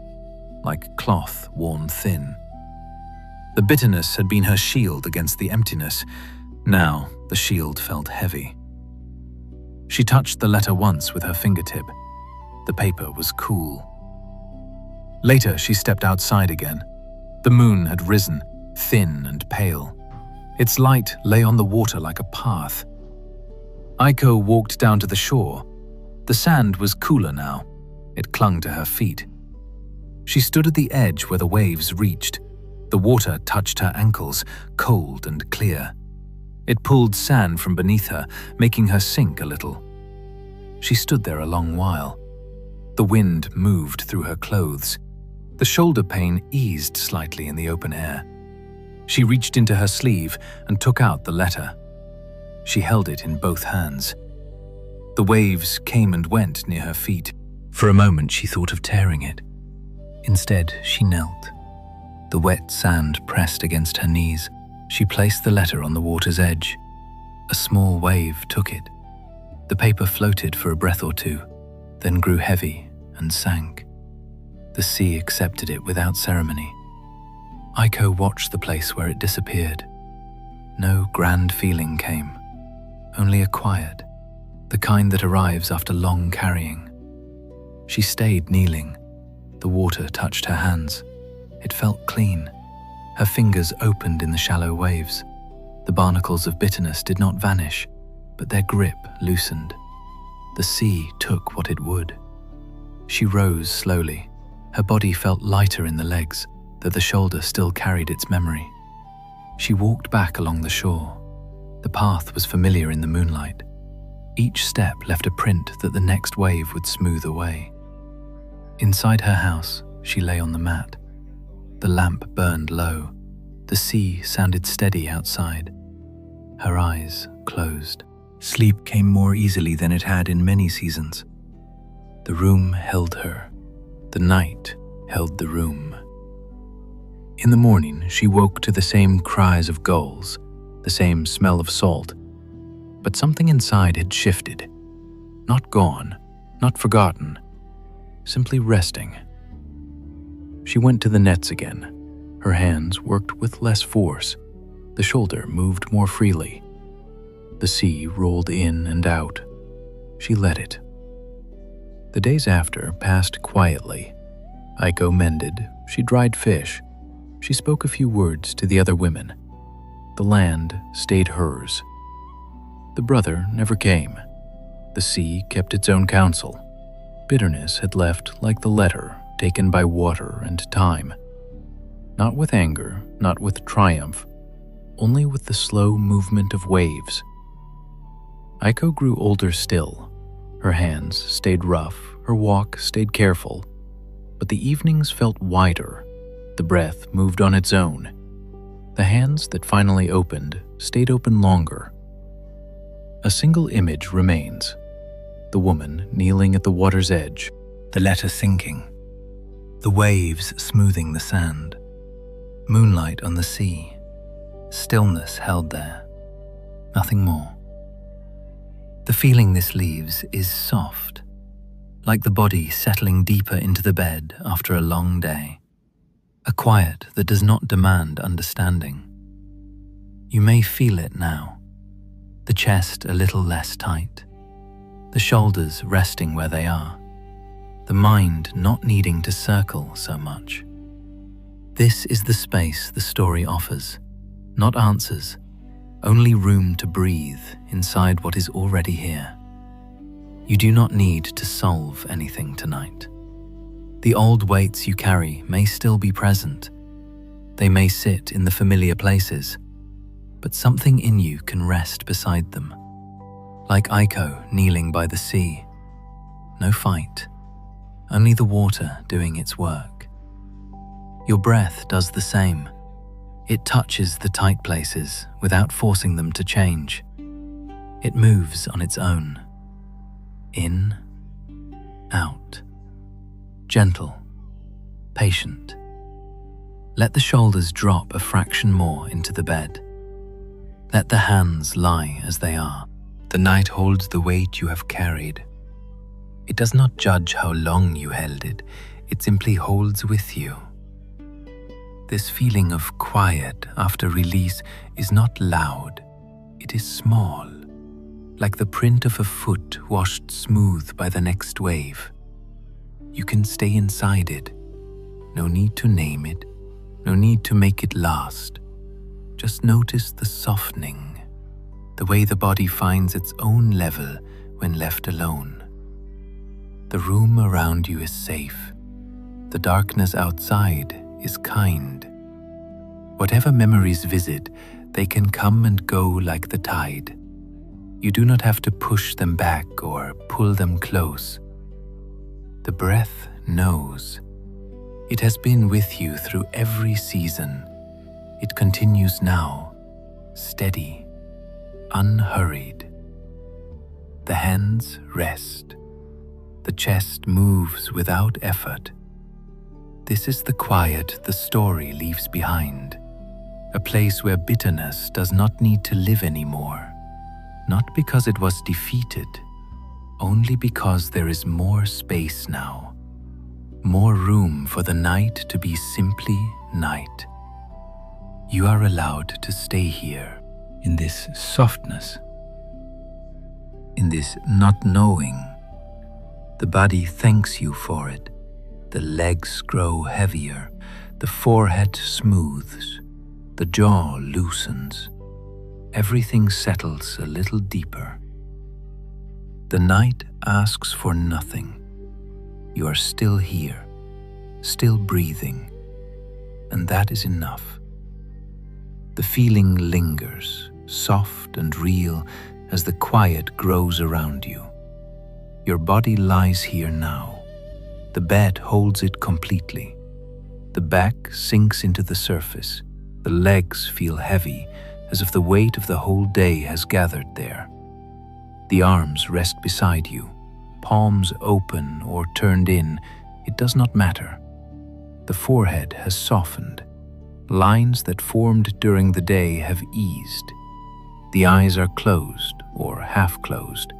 like cloth worn thin. The bitterness had been her shield against the emptiness. Now the shield felt heavy. She touched the letter once with her fingertip. The paper was cool. Later, she stepped outside again. The moon had risen, thin and pale. Its light lay on the water like a path. Aiko walked down to the shore. The sand was cooler now. It clung to her feet. She stood at the edge where the waves reached. The water touched her ankles, cold and clear. It pulled sand from beneath her, making her sink a little. She stood there a long while. The wind moved through her clothes. The shoulder pain eased slightly in the open air. She reached into her sleeve and took out the letter. She held it in both hands. The waves came and went near her feet. For a moment she thought of tearing it. Instead, she knelt. The wet sand pressed against her knees. She placed the letter on the water's edge. A small wave took it. The paper floated for a breath or two, then grew heavy and sank. The sea accepted it without ceremony. Aiko watched the place where it disappeared. No grand feeling came, only a quiet, the kind that arrives after long carrying. She stayed kneeling. The water touched her hands. It felt clean. Her fingers opened in the shallow waves. The barnacles of bitterness did not vanish, but their grip loosened. The sea took what it would. She rose slowly. Her body felt lighter in the legs, though the shoulder still carried its memory. She walked back along the shore. The path was familiar in the moonlight. Each step left a print that the next wave would smooth away. Inside her house, she lay on the mat. The lamp burned low. The sea sounded steady outside. Her eyes closed. Sleep came more easily than it had in many seasons. The room held her. The night held the room. In the morning, she woke to the same cries of gulls, the same smell of salt. But something inside had shifted. Not gone, not forgotten, simply resting. She went to the nets again. Her hands worked with less force. The shoulder moved more freely. The sea rolled in and out. She let it. The days after passed quietly. Aiko mended. She dried fish. She spoke a few words to the other women. The land stayed hers. The brother never came. The sea kept its own counsel. Bitterness had left like the letter taken by water and time. Not with anger, not with triumph, only with the slow movement of waves. Aiko grew older still. Her hands stayed rough, her walk stayed careful, but the evenings felt wider. The breath moved on its own. The hands that finally opened stayed open longer. A single image remains. The woman kneeling at the water's edge, the letter sinking, the waves smoothing the sand, moonlight on the sea, stillness held there, nothing more. The feeling this leaves is soft, like the body settling deeper into the bed after a long day, a quiet that does not demand understanding. You may feel it now, the chest a little less tight, the shoulders resting where they are, the mind not needing to circle so much. This is the space the story offers, not answers, only room to breathe inside what is already here. You do not need to solve anything tonight. The old weights you carry may still be present. They may sit in the familiar places, but something in you can rest beside them. Like Aiko kneeling by the sea. No fight, only the water doing its work. Your breath does the same. It touches the tight places without forcing them to change. It moves on its own. In, out. Gentle, patient. Let the shoulders drop a fraction more into the bed. Let the hands lie as they are. The night holds the weight you have carried. It does not judge how long you held it. It simply holds with you. This feeling of quiet after release is not loud. It is small, like the print of a foot washed smooth by the next wave. You can stay inside it. No need to name it. No need to make it last. Just notice the softening, the way the body finds its own level when left alone. The room around you is safe. The darkness outside is kind. Whatever memories visit, they can come and go like the tide. You do not have to push them back or pull them close. The breath knows. It has been with you through every season. It continues now, steady, unhurried. The hands rest. The chest moves without effort. This is the quiet the story leaves behind, a place where bitterness does not need to live anymore, not because it was defeated, only because there is more space now, more room for the night to be simply night. You are allowed to stay here, in this softness, in this not knowing. The body thanks you for it. The legs grow heavier, the forehead smooths, the jaw loosens. Everything settles a little deeper. The night asks for nothing. You are still here, still breathing, and that is enough. The feeling lingers, soft and real, as the quiet grows around you. Your body lies here now, The bed holds it completely. The back sinks into the surface. The legs feel heavy, as if the weight of the whole day has gathered there. The arms rest beside you, palms open or turned in, it does not matter. The forehead has softened. Lines that formed during the day have eased. The eyes are closed or half closed.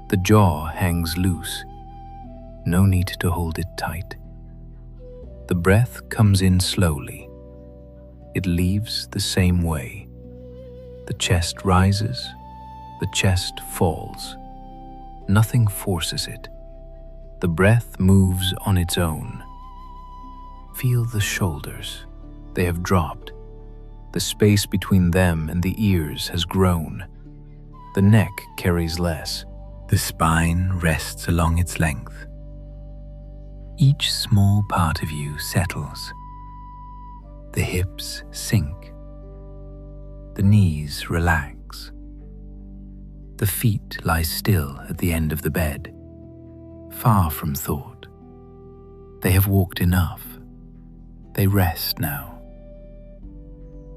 The jaw hangs loose. No need to hold it tight. The breath comes in slowly. It leaves the same way. The chest rises, the chest falls. Nothing forces it. The breath moves on its own. Feel the shoulders. They have dropped. The space between them and the ears has grown. The neck carries less. The spine rests along its length. Each small part of you settles. The hips sink. The knees relax. The feet lie still at the end of the bed, far from thought. They have walked enough. They rest now.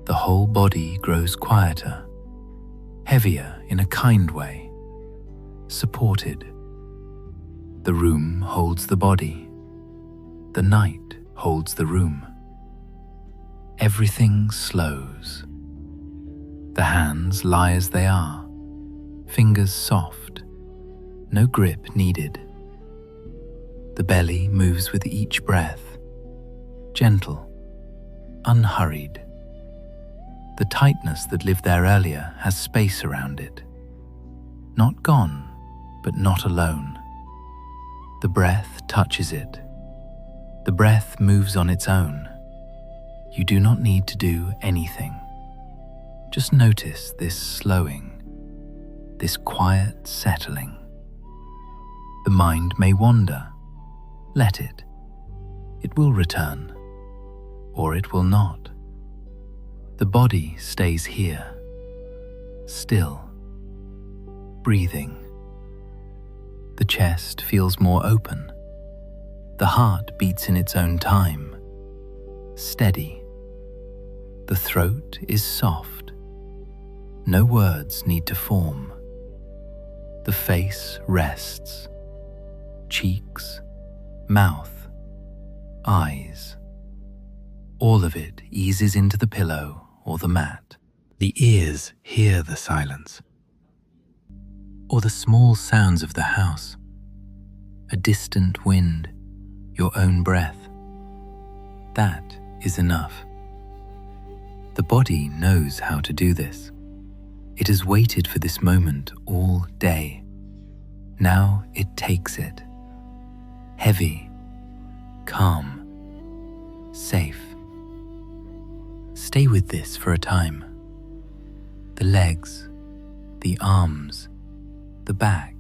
The whole body grows quieter, heavier in a kind way, supported. The room holds the body. The night holds the room. Everything slows. The hands lie as they are, fingers soft, no grip needed. The belly moves with each breath, gentle, unhurried. The tightness that lived there earlier has space around it. Not gone, but not alone. The breath touches it. The breath moves on its own. You do not need to do anything. Just notice this slowing, this quiet settling. The mind may wander. Let it. It will return, or it will not. The body stays here, still, breathing. The chest feels more open. The heart beats in its own time, steady. The throat is soft. No words need to form. The face rests. Cheeks, mouth, eyes. All of it eases into the pillow or the mat. The ears hear the silence, or the small sounds of the house, a distant wind, your own breath. That is enough. The body knows how to do this. It has waited for this moment all day. Now it takes it. Heavy, calm, safe. Stay with this for a time. The legs, the arms, the back,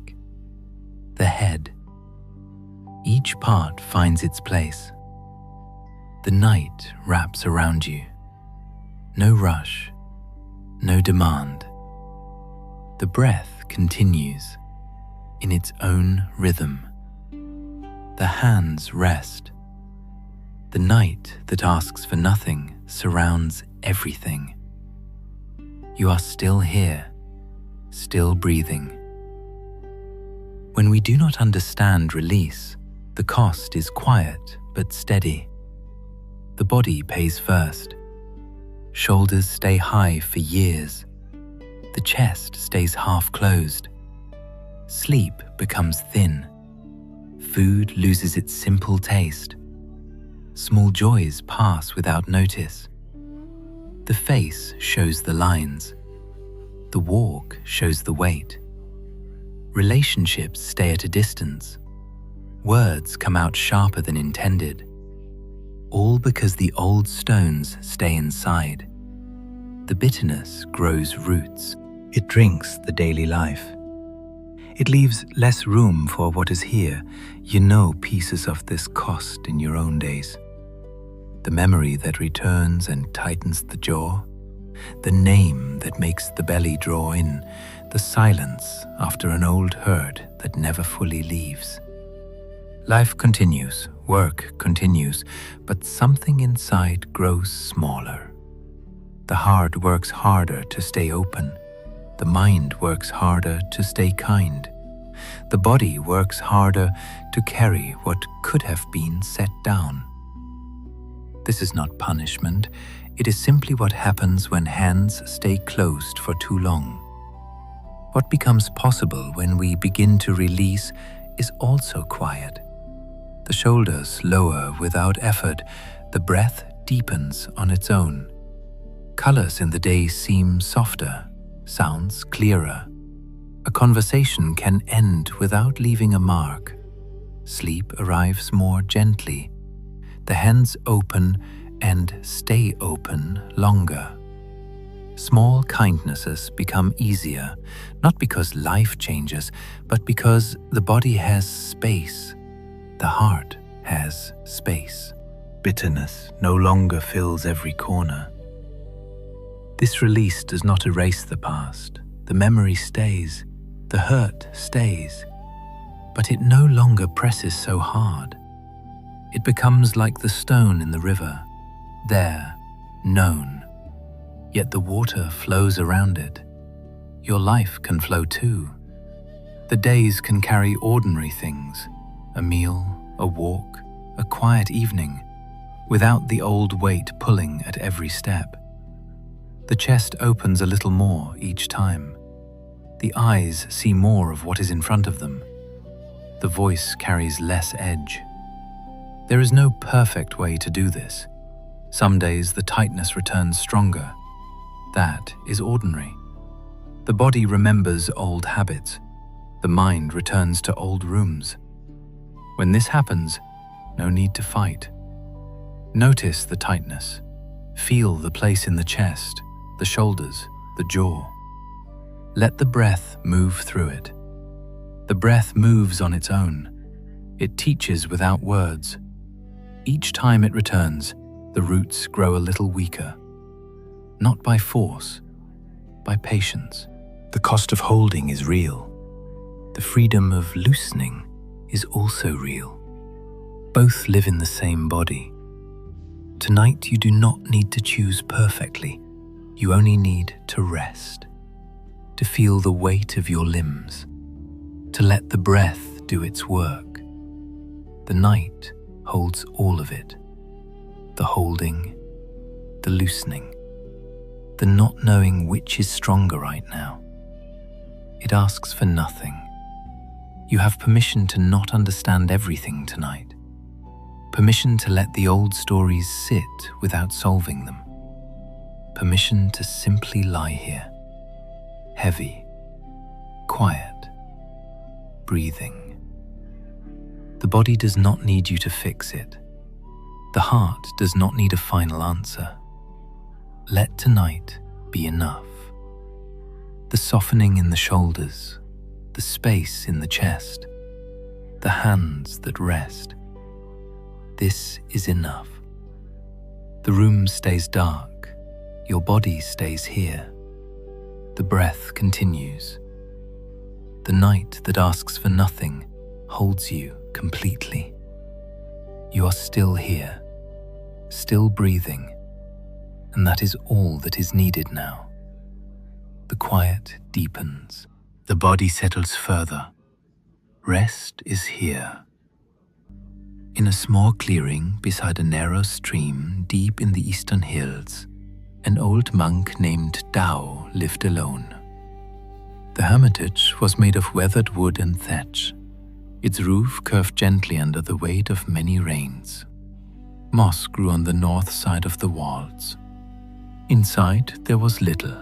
the head. Each part finds its place. The night wraps around you. No rush, no demand. The breath continues in its own rhythm. The hands rest. The night that asks for nothing surrounds everything. You are still here, still breathing. When we do not understand release, the cost is quiet but steady. The body pays first. Shoulders stay high for years. The chest stays half closed. Sleep becomes thin. Food loses its simple taste. Small joys pass without notice. The face shows the lines. The walk shows the weight. Relationships stay at a distance. Words come out sharper than intended. All because the old stones stay inside. The bitterness grows roots. It drinks the daily life. It leaves less room for what is here. You know pieces of this cost in your own days. The memory that returns and tightens the jaw. The name that makes the belly draw in. The silence after an old hurt that never fully leaves. Life continues, work continues, but something inside grows smaller. The heart works harder to stay open. The mind works harder to stay kind. The body works harder to carry what could have been set down. This is not punishment. It is simply what happens when hands stay closed for too long. What becomes possible when we begin to release is also quiet. The shoulders lower without effort. The breath deepens on its own. Colors in the day seem softer, sounds clearer. A conversation can end without leaving a mark. Sleep arrives more gently. The hands open and stay open longer. Small kindnesses become easier, not because life changes, but because the body has space. The heart has space. Bitterness no longer fills every corner. This release does not erase the past. The memory stays, the hurt stays, but it no longer presses so hard. It becomes like the stone in the river, there, known, yet the water flows around it. Your life can flow too. The days can carry ordinary things, a meal, a walk, a quiet evening, without the old weight pulling at every step. The chest opens a little more each time. The eyes see more of what is in front of them. The voice carries less edge. There is no perfect way to do this. Some days the tightness returns stronger. That is ordinary. The body remembers old habits. The mind returns to old rooms. When this happens, no need to fight. Notice the tightness. Feel the place in the chest, the shoulders, the jaw. Let the breath move through it. The breath moves on its own. It teaches without words. Each time it returns, the roots grow a little weaker. Not by force, by patience. The cost of holding is real. The freedom of loosening is also real. Both live in the same body. Tonight you do not need to choose perfectly. You only need to rest, to feel the weight of your limbs, to let the breath do its work. The night holds all of it. The holding, the loosening, the not knowing which is stronger right now. It asks for nothing. You have permission to not understand everything tonight. Permission to let the old stories sit without solving them. Permission to simply lie here, heavy, quiet, breathing. The body does not need you to fix it. The heart does not need a final answer. Let tonight be enough. The softening in the shoulders, the space in the chest, the hands that rest. This is enough. The room stays dark. Your body stays here. The breath continues. The night that asks for nothing holds you completely. You are still here, still breathing, and that is all that is needed now. The quiet deepens. The body settles further. Rest is here. In a small clearing beside a narrow stream deep in the eastern hills, an old monk named Tao lived alone. The hermitage was made of weathered wood and thatch. Its roof curved gently under the weight of many rains. Moss grew on the north side of the walls. Inside there was little.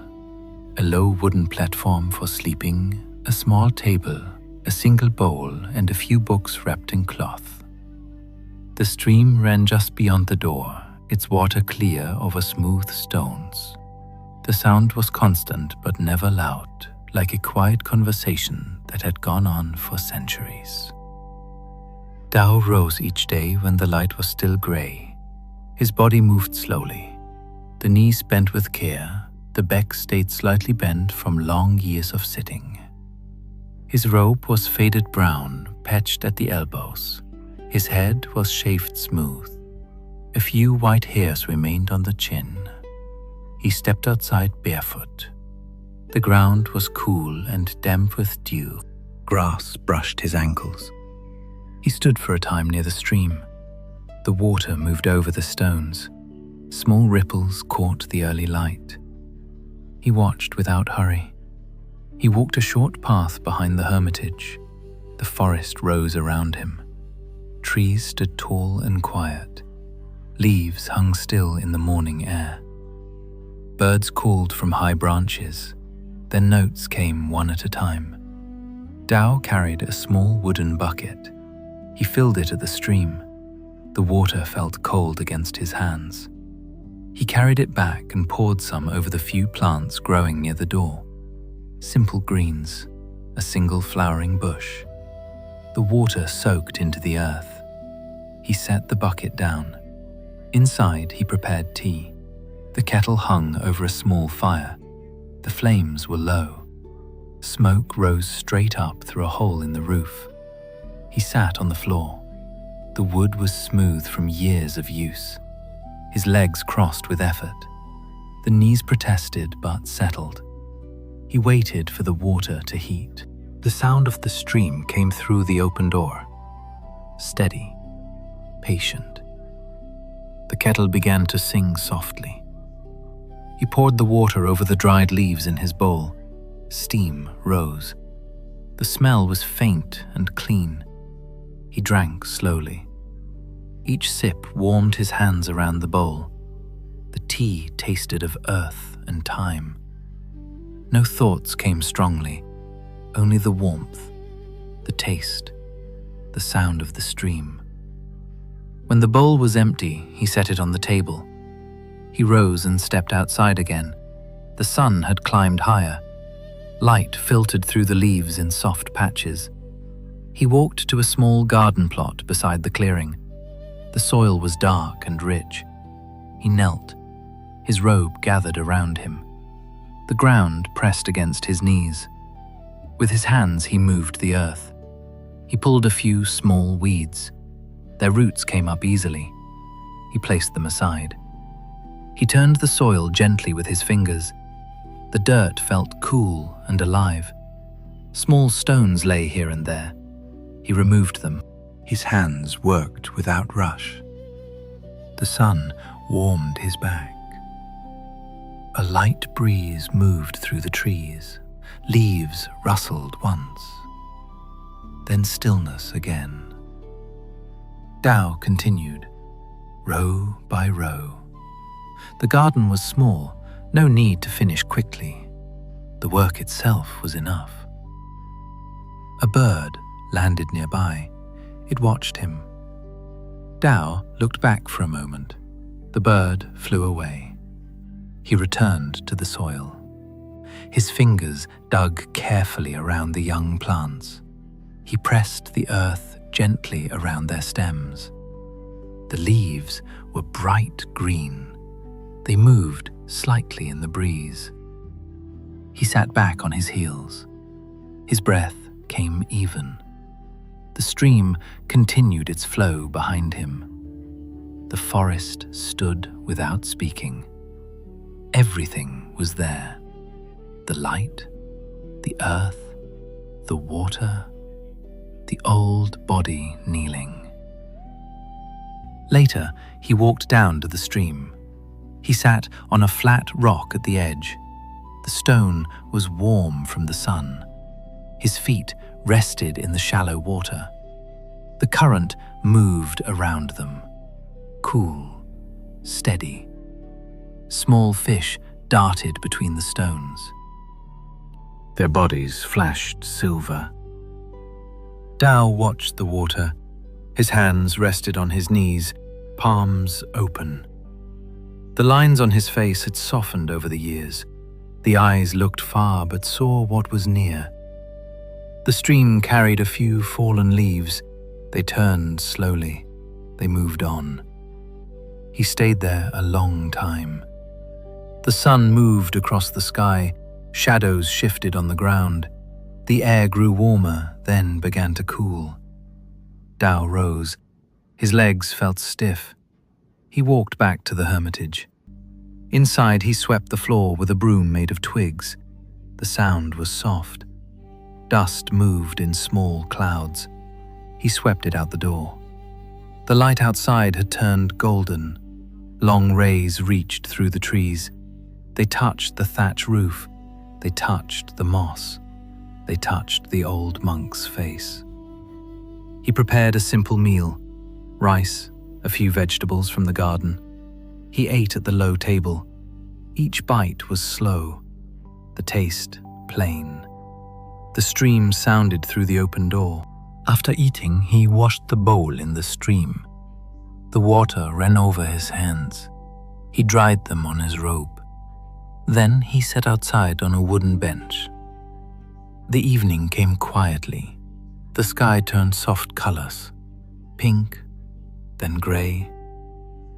A low wooden platform for sleeping, a small table, a single bowl, and a few books wrapped in cloth. The stream ran just beyond the door, its water clear over smooth stones. The sound was constant but never loud, like a quiet conversation that had gone on for centuries. Tao rose each day when the light was still grey. His body moved slowly. The knees bent with care, the back stayed slightly bent from long years of sitting. His robe was faded brown, patched at the elbows. His head was shaved smooth. A few white hairs remained on the chin. He stepped outside barefoot. The ground was cool and damp with dew. Grass brushed his ankles. He stood for a time near the stream. The water moved over the stones. Small ripples caught the early light. He watched without hurry. He walked a short path behind the hermitage. The forest rose around him. Trees stood tall and quiet. Leaves hung still in the morning air. Birds called from high branches. Their notes came one at a time. Dao carried a small wooden bucket. He filled it at the stream. The water felt cold against his hands. He carried it back and poured some over the few plants growing near the door. Simple greens, a single flowering bush. The water soaked into the earth. He set the bucket down. Inside, he prepared tea. The kettle hung over a small fire. The flames were low. Smoke rose straight up through a hole in the roof. He sat on the floor. The wood was smooth from years of use. His legs crossed with effort. The knees protested but settled. He waited for the water to heat. The sound of the stream came through the open door. Steady, patient. The kettle began to sing softly. He poured the water over the dried leaves in his bowl. Steam rose. The smell was faint and clean. He drank slowly. Each sip warmed his hands around the bowl. The tea tasted of earth and time. No thoughts came strongly, only the warmth, the taste, the sound of the stream. When the bowl was empty, he set it on the table. He rose and stepped outside again. The sun had climbed higher. Light filtered through the leaves in soft patches. He walked to a small garden plot beside the clearing. The soil was dark and rich. He knelt. His robe gathered around him. The ground pressed against his knees. With his hands he moved the earth. He pulled a few small weeds. Their roots came up easily. He placed them aside. He turned the soil gently with his fingers. The dirt felt cool and alive. Small stones lay here and there. He removed them. His hands worked without rush. The sun warmed his back. A light breeze moved through the trees. Leaves rustled once. Then stillness again. Dao continued, row by row. The garden was small, no need to finish quickly. The work itself was enough. A bird landed nearby. It watched him. Dao looked back for a moment. The bird flew away. He returned to the soil. His fingers dug carefully around the young plants. He pressed the earth gently around their stems. The leaves were bright green. They moved slightly in the breeze. He sat back on his heels. His breath came even. The stream continued its flow behind him. The forest stood without speaking. Everything was there. The light, the earth, the water, the old body kneeling. Later, he walked down to the stream. He sat on a flat rock at the edge. The stone was warm from the sun. His feet rested in the shallow water. The current moved around them, cool, steady. Small fish darted between the stones. Their bodies flashed silver. Dao watched the water. His hands rested on his knees, palms open. The lines on his face had softened over the years. The eyes looked far but saw what was near. The stream carried a few fallen leaves. They turned slowly. They moved on. He stayed there a long time. The sun moved across the sky. Shadows shifted on the ground. The air grew warmer, then began to cool. Dao rose, His legs felt stiff. He walked back to the hermitage. Inside, he swept the floor with a broom made of twigs. The sound was soft. Dust moved in small clouds. He swept it out the door. The light outside had turned golden. Long rays reached through the trees. They touched the thatch roof. They touched the moss. They touched the old monk's face. He prepared a simple meal: rice, a few vegetables from the garden. He ate at the low table. Each bite was slow, the taste plain. The stream sounded through the open door. After eating, he washed the bowl in the stream. The water ran over his hands. He dried them on his robe. Then he sat outside on a wooden bench. The evening came quietly. The sky turned soft colors: pink, then gray,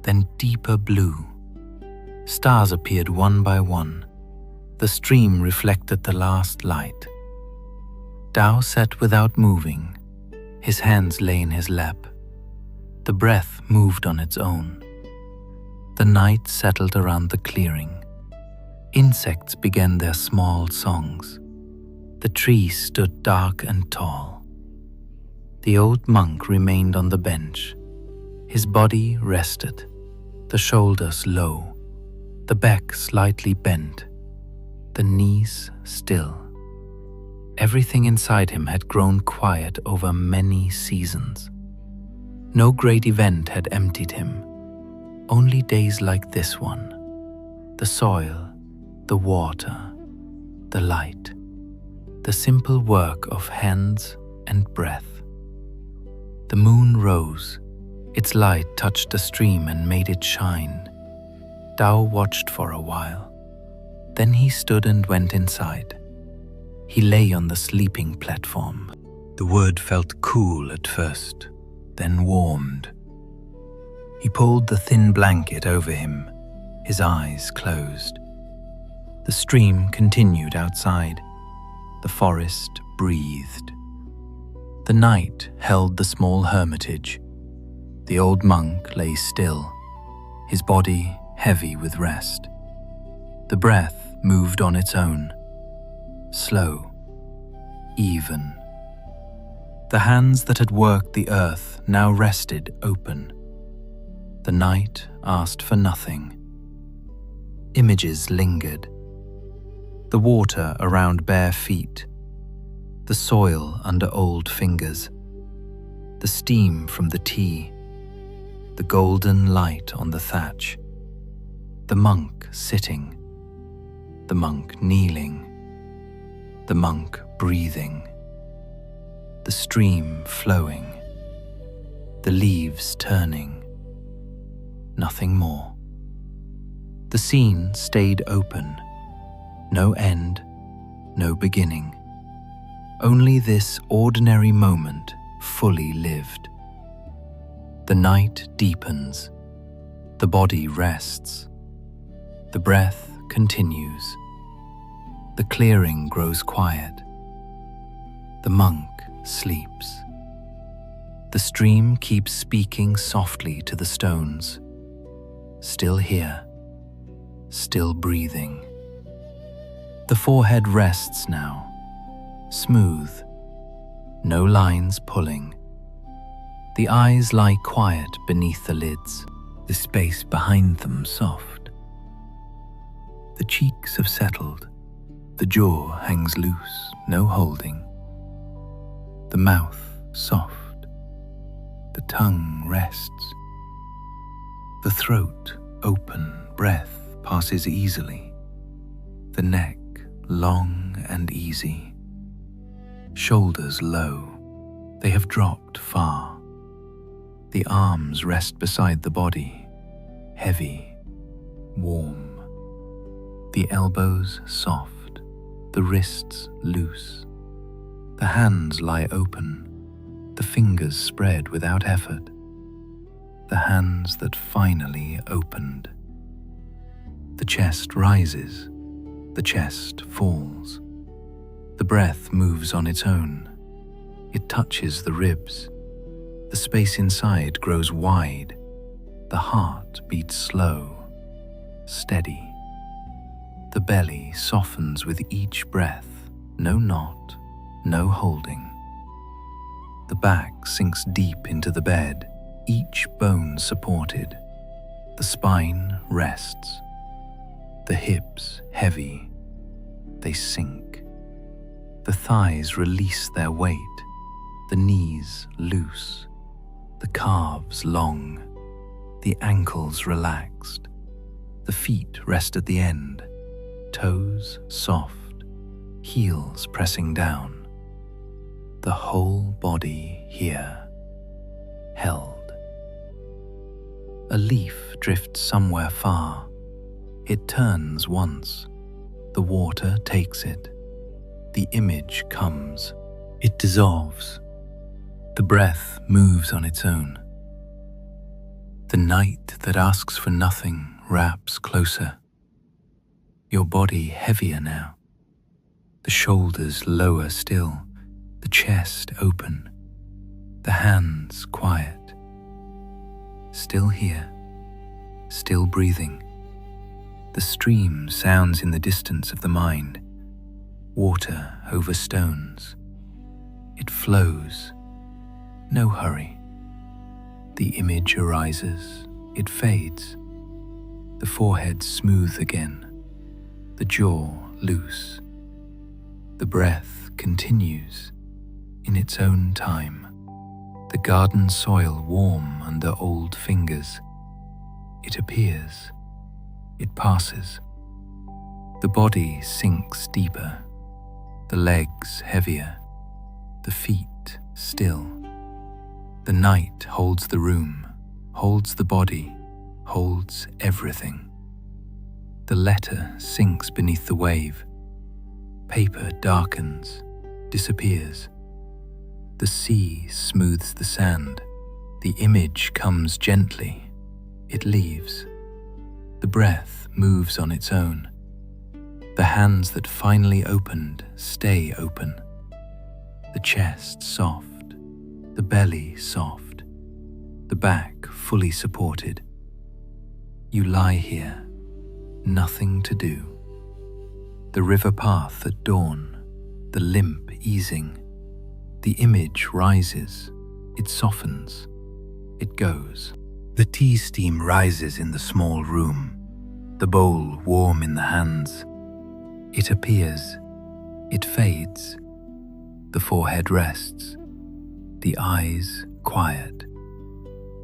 then deeper blue. Stars appeared one by one. The stream reflected the last light. Tao sat without moving. His hands lay in his lap. The breath moved on its own. The night settled around the clearing. Insects began their small songs. The trees stood dark and tall. The old monk remained on the bench. His body rested, the shoulders low, the back slightly bent, the knees still. Everything inside him had grown quiet over many seasons. No great event had emptied him, only days like this one: the soil, the water, the light, the simple work of hands and breath. The moon rose. Its light touched the stream and made it shine. Tao watched for a while. Then he stood and went inside. He lay on the sleeping platform. The wood felt cool at first, then warmed. He pulled the thin blanket over him, his eyes closed. The stream continued outside. The forest breathed. The night held the small hermitage. The old monk lay still, his body heavy with rest. The breath moved on its own, slow, even. The hands that had worked the earth now rested open. The night asked for nothing. Images lingered. The water around bare feet, the soil under old fingers, the steam from the tea, the golden light on the thatch, the monk sitting, the monk kneeling, the monk breathing, the stream flowing, the leaves turning. Nothing more. The scene stayed open. No end, no beginning. Only this ordinary moment fully lived. The night deepens. The body rests. The breath continues. The clearing grows quiet. The monk sleeps. The stream keeps speaking softly to the stones. Still here, still breathing. The forehead rests now, smooth, no lines pulling. The eyes lie quiet beneath the lids, the space behind them soft. The cheeks have settled, the jaw hangs loose, no holding. The mouth soft, the tongue rests. The throat open, breath passes easily. The neck long and easy. Shoulders low, they have dropped far. The arms rest beside the body, heavy, warm. The elbows soft, the wrists loose. The hands lie open, the fingers spread without effort. The hands that finally opened. The chest rises, the chest falls. The breath moves on its own. It touches the ribs. The space inside grows wide. The heart beats slow, steady. The belly softens with each breath, no knot, no holding. The back sinks deep into the bed, each bone supported. The spine rests. The hips heavy, they sink. The thighs release their weight, the knees loose, the calves long, the ankles relaxed. The feet rest at the end, toes soft, heels pressing down. The whole body here, held. A leaf drifts somewhere far. It turns once. The water takes it. The image comes. It dissolves. The breath moves on its own. The night that asks for nothing wraps closer. Your body heavier now. The shoulders lower still. The chest open. The hands quiet. Still here. Still breathing. The stream sounds in the distance of the mind. Water over stones. It flows. No hurry. The image arises. It fades. The forehead smooth again. The jaw loose. The breath continues in its own time. The garden soil warm under old fingers. It appears. It passes. The body sinks deeper. The legs heavier. The feet still. The night holds the room, holds the body, holds everything. The letter sinks beneath the wave. Paper darkens, disappears. The sea smooths the sand. The image comes gently. It leaves. The breath moves on its own. The hands that finally opened stay open. The chest soft. The belly soft. The back fully supported. You lie here, nothing to do. The river path at dawn, the limp easing. The image rises, it softens, it goes. The tea steam rises in the small room, the bowl warm in the hands. It appears, it fades. The forehead rests, the eyes quiet,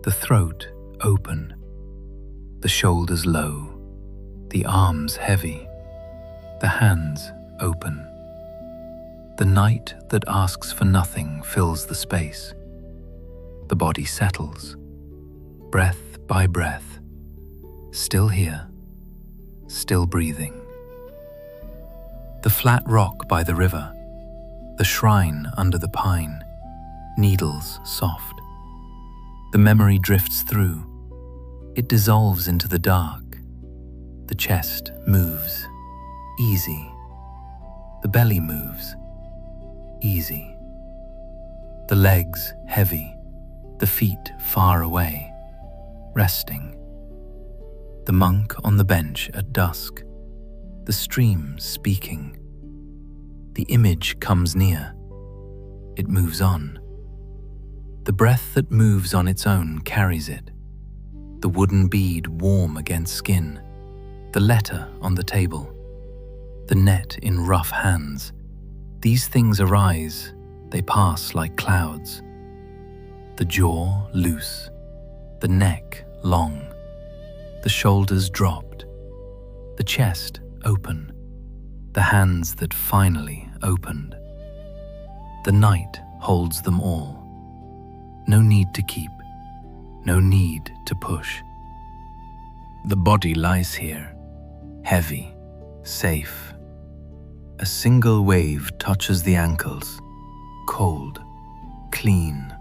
the throat open, the shoulders low, the arms heavy, the hands open. The night that asks for nothing fills the space. The body settles, breath by breath, still here, still breathing. The flat rock by the river, the shrine under the pine, needles soft. The memory drifts through. It dissolves into the dark. The chest moves, easy. The belly moves, easy. The legs heavy, the feet far away, resting. The monk on the bench at dusk, the stream speaking. The image comes near. It moves on. The breath that moves on its own carries it. The wooden bead warm against skin. The letter on the table. The net in rough hands. These things arise. They pass like clouds. The jaw loose. The neck long. The shoulders dropped. The chest open. The hands that finally opened. The night holds them all. No need to keep, no need to push. The body lies here, heavy, safe. A single wave touches the ankles, cold, clean.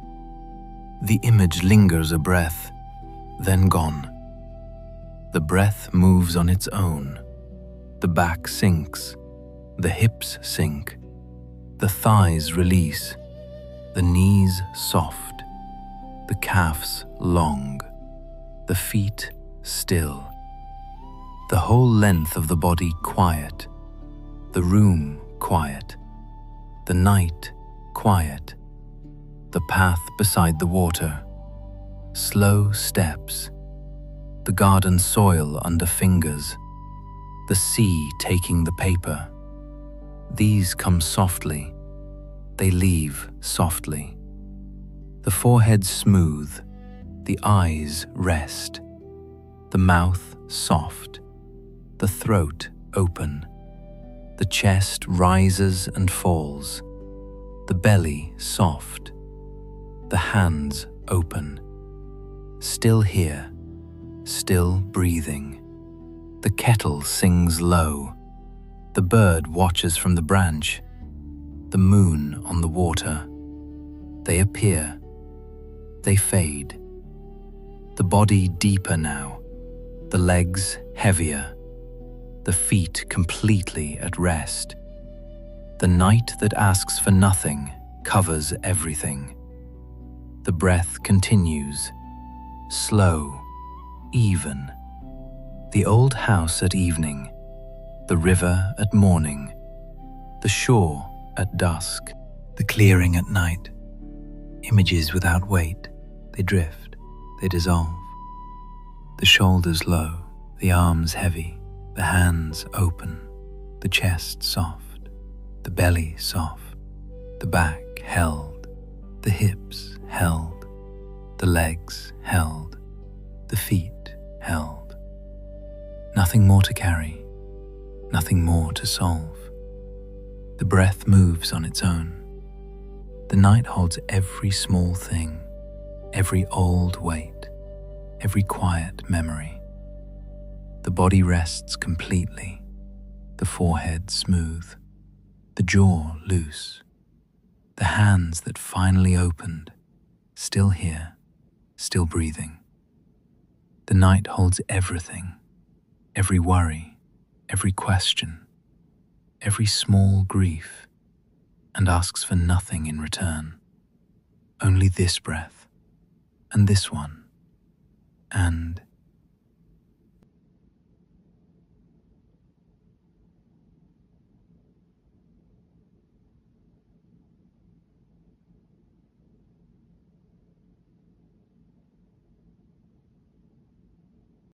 The image lingers a breath, then gone. The breath moves on its own. The back sinks, the hips sink, the thighs release, the knees soft. the calves long, the feet still, the whole length of the body quiet, the room quiet, the night quiet, the path beside the water, slow steps, the garden soil under fingers, the sea taking the paper. These come softly, they leave softly. The forehead smooth, the eyes rest, the mouth soft, the throat open, the chest rises and falls, the belly soft, the hands open. Still here, still breathing. The kettle sings low, the bird watches from the branch, the moon on the water. They appear, they fade. The body deeper now, the legs heavier, the feet completely at rest. The night that asks for nothing covers everything. The breath continues, slow, even. The old house at evening, the river at morning, the shore at dusk, the clearing at night. Images without weight, they drift, they dissolve. The shoulders low, the arms heavy, the hands open, the chest soft, the belly soft, the back held, the hips held, the legs held, the feet held. Nothing more to carry, nothing more to solve. The breath moves on its own. The night holds every small thing, every old weight, every quiet memory. The body rests completely, the forehead smooth, the jaw loose, the hands that finally opened, still here, still breathing. The night holds everything, every worry, every question, every small grief, and asks for nothing in return. Only this breath, and this one, and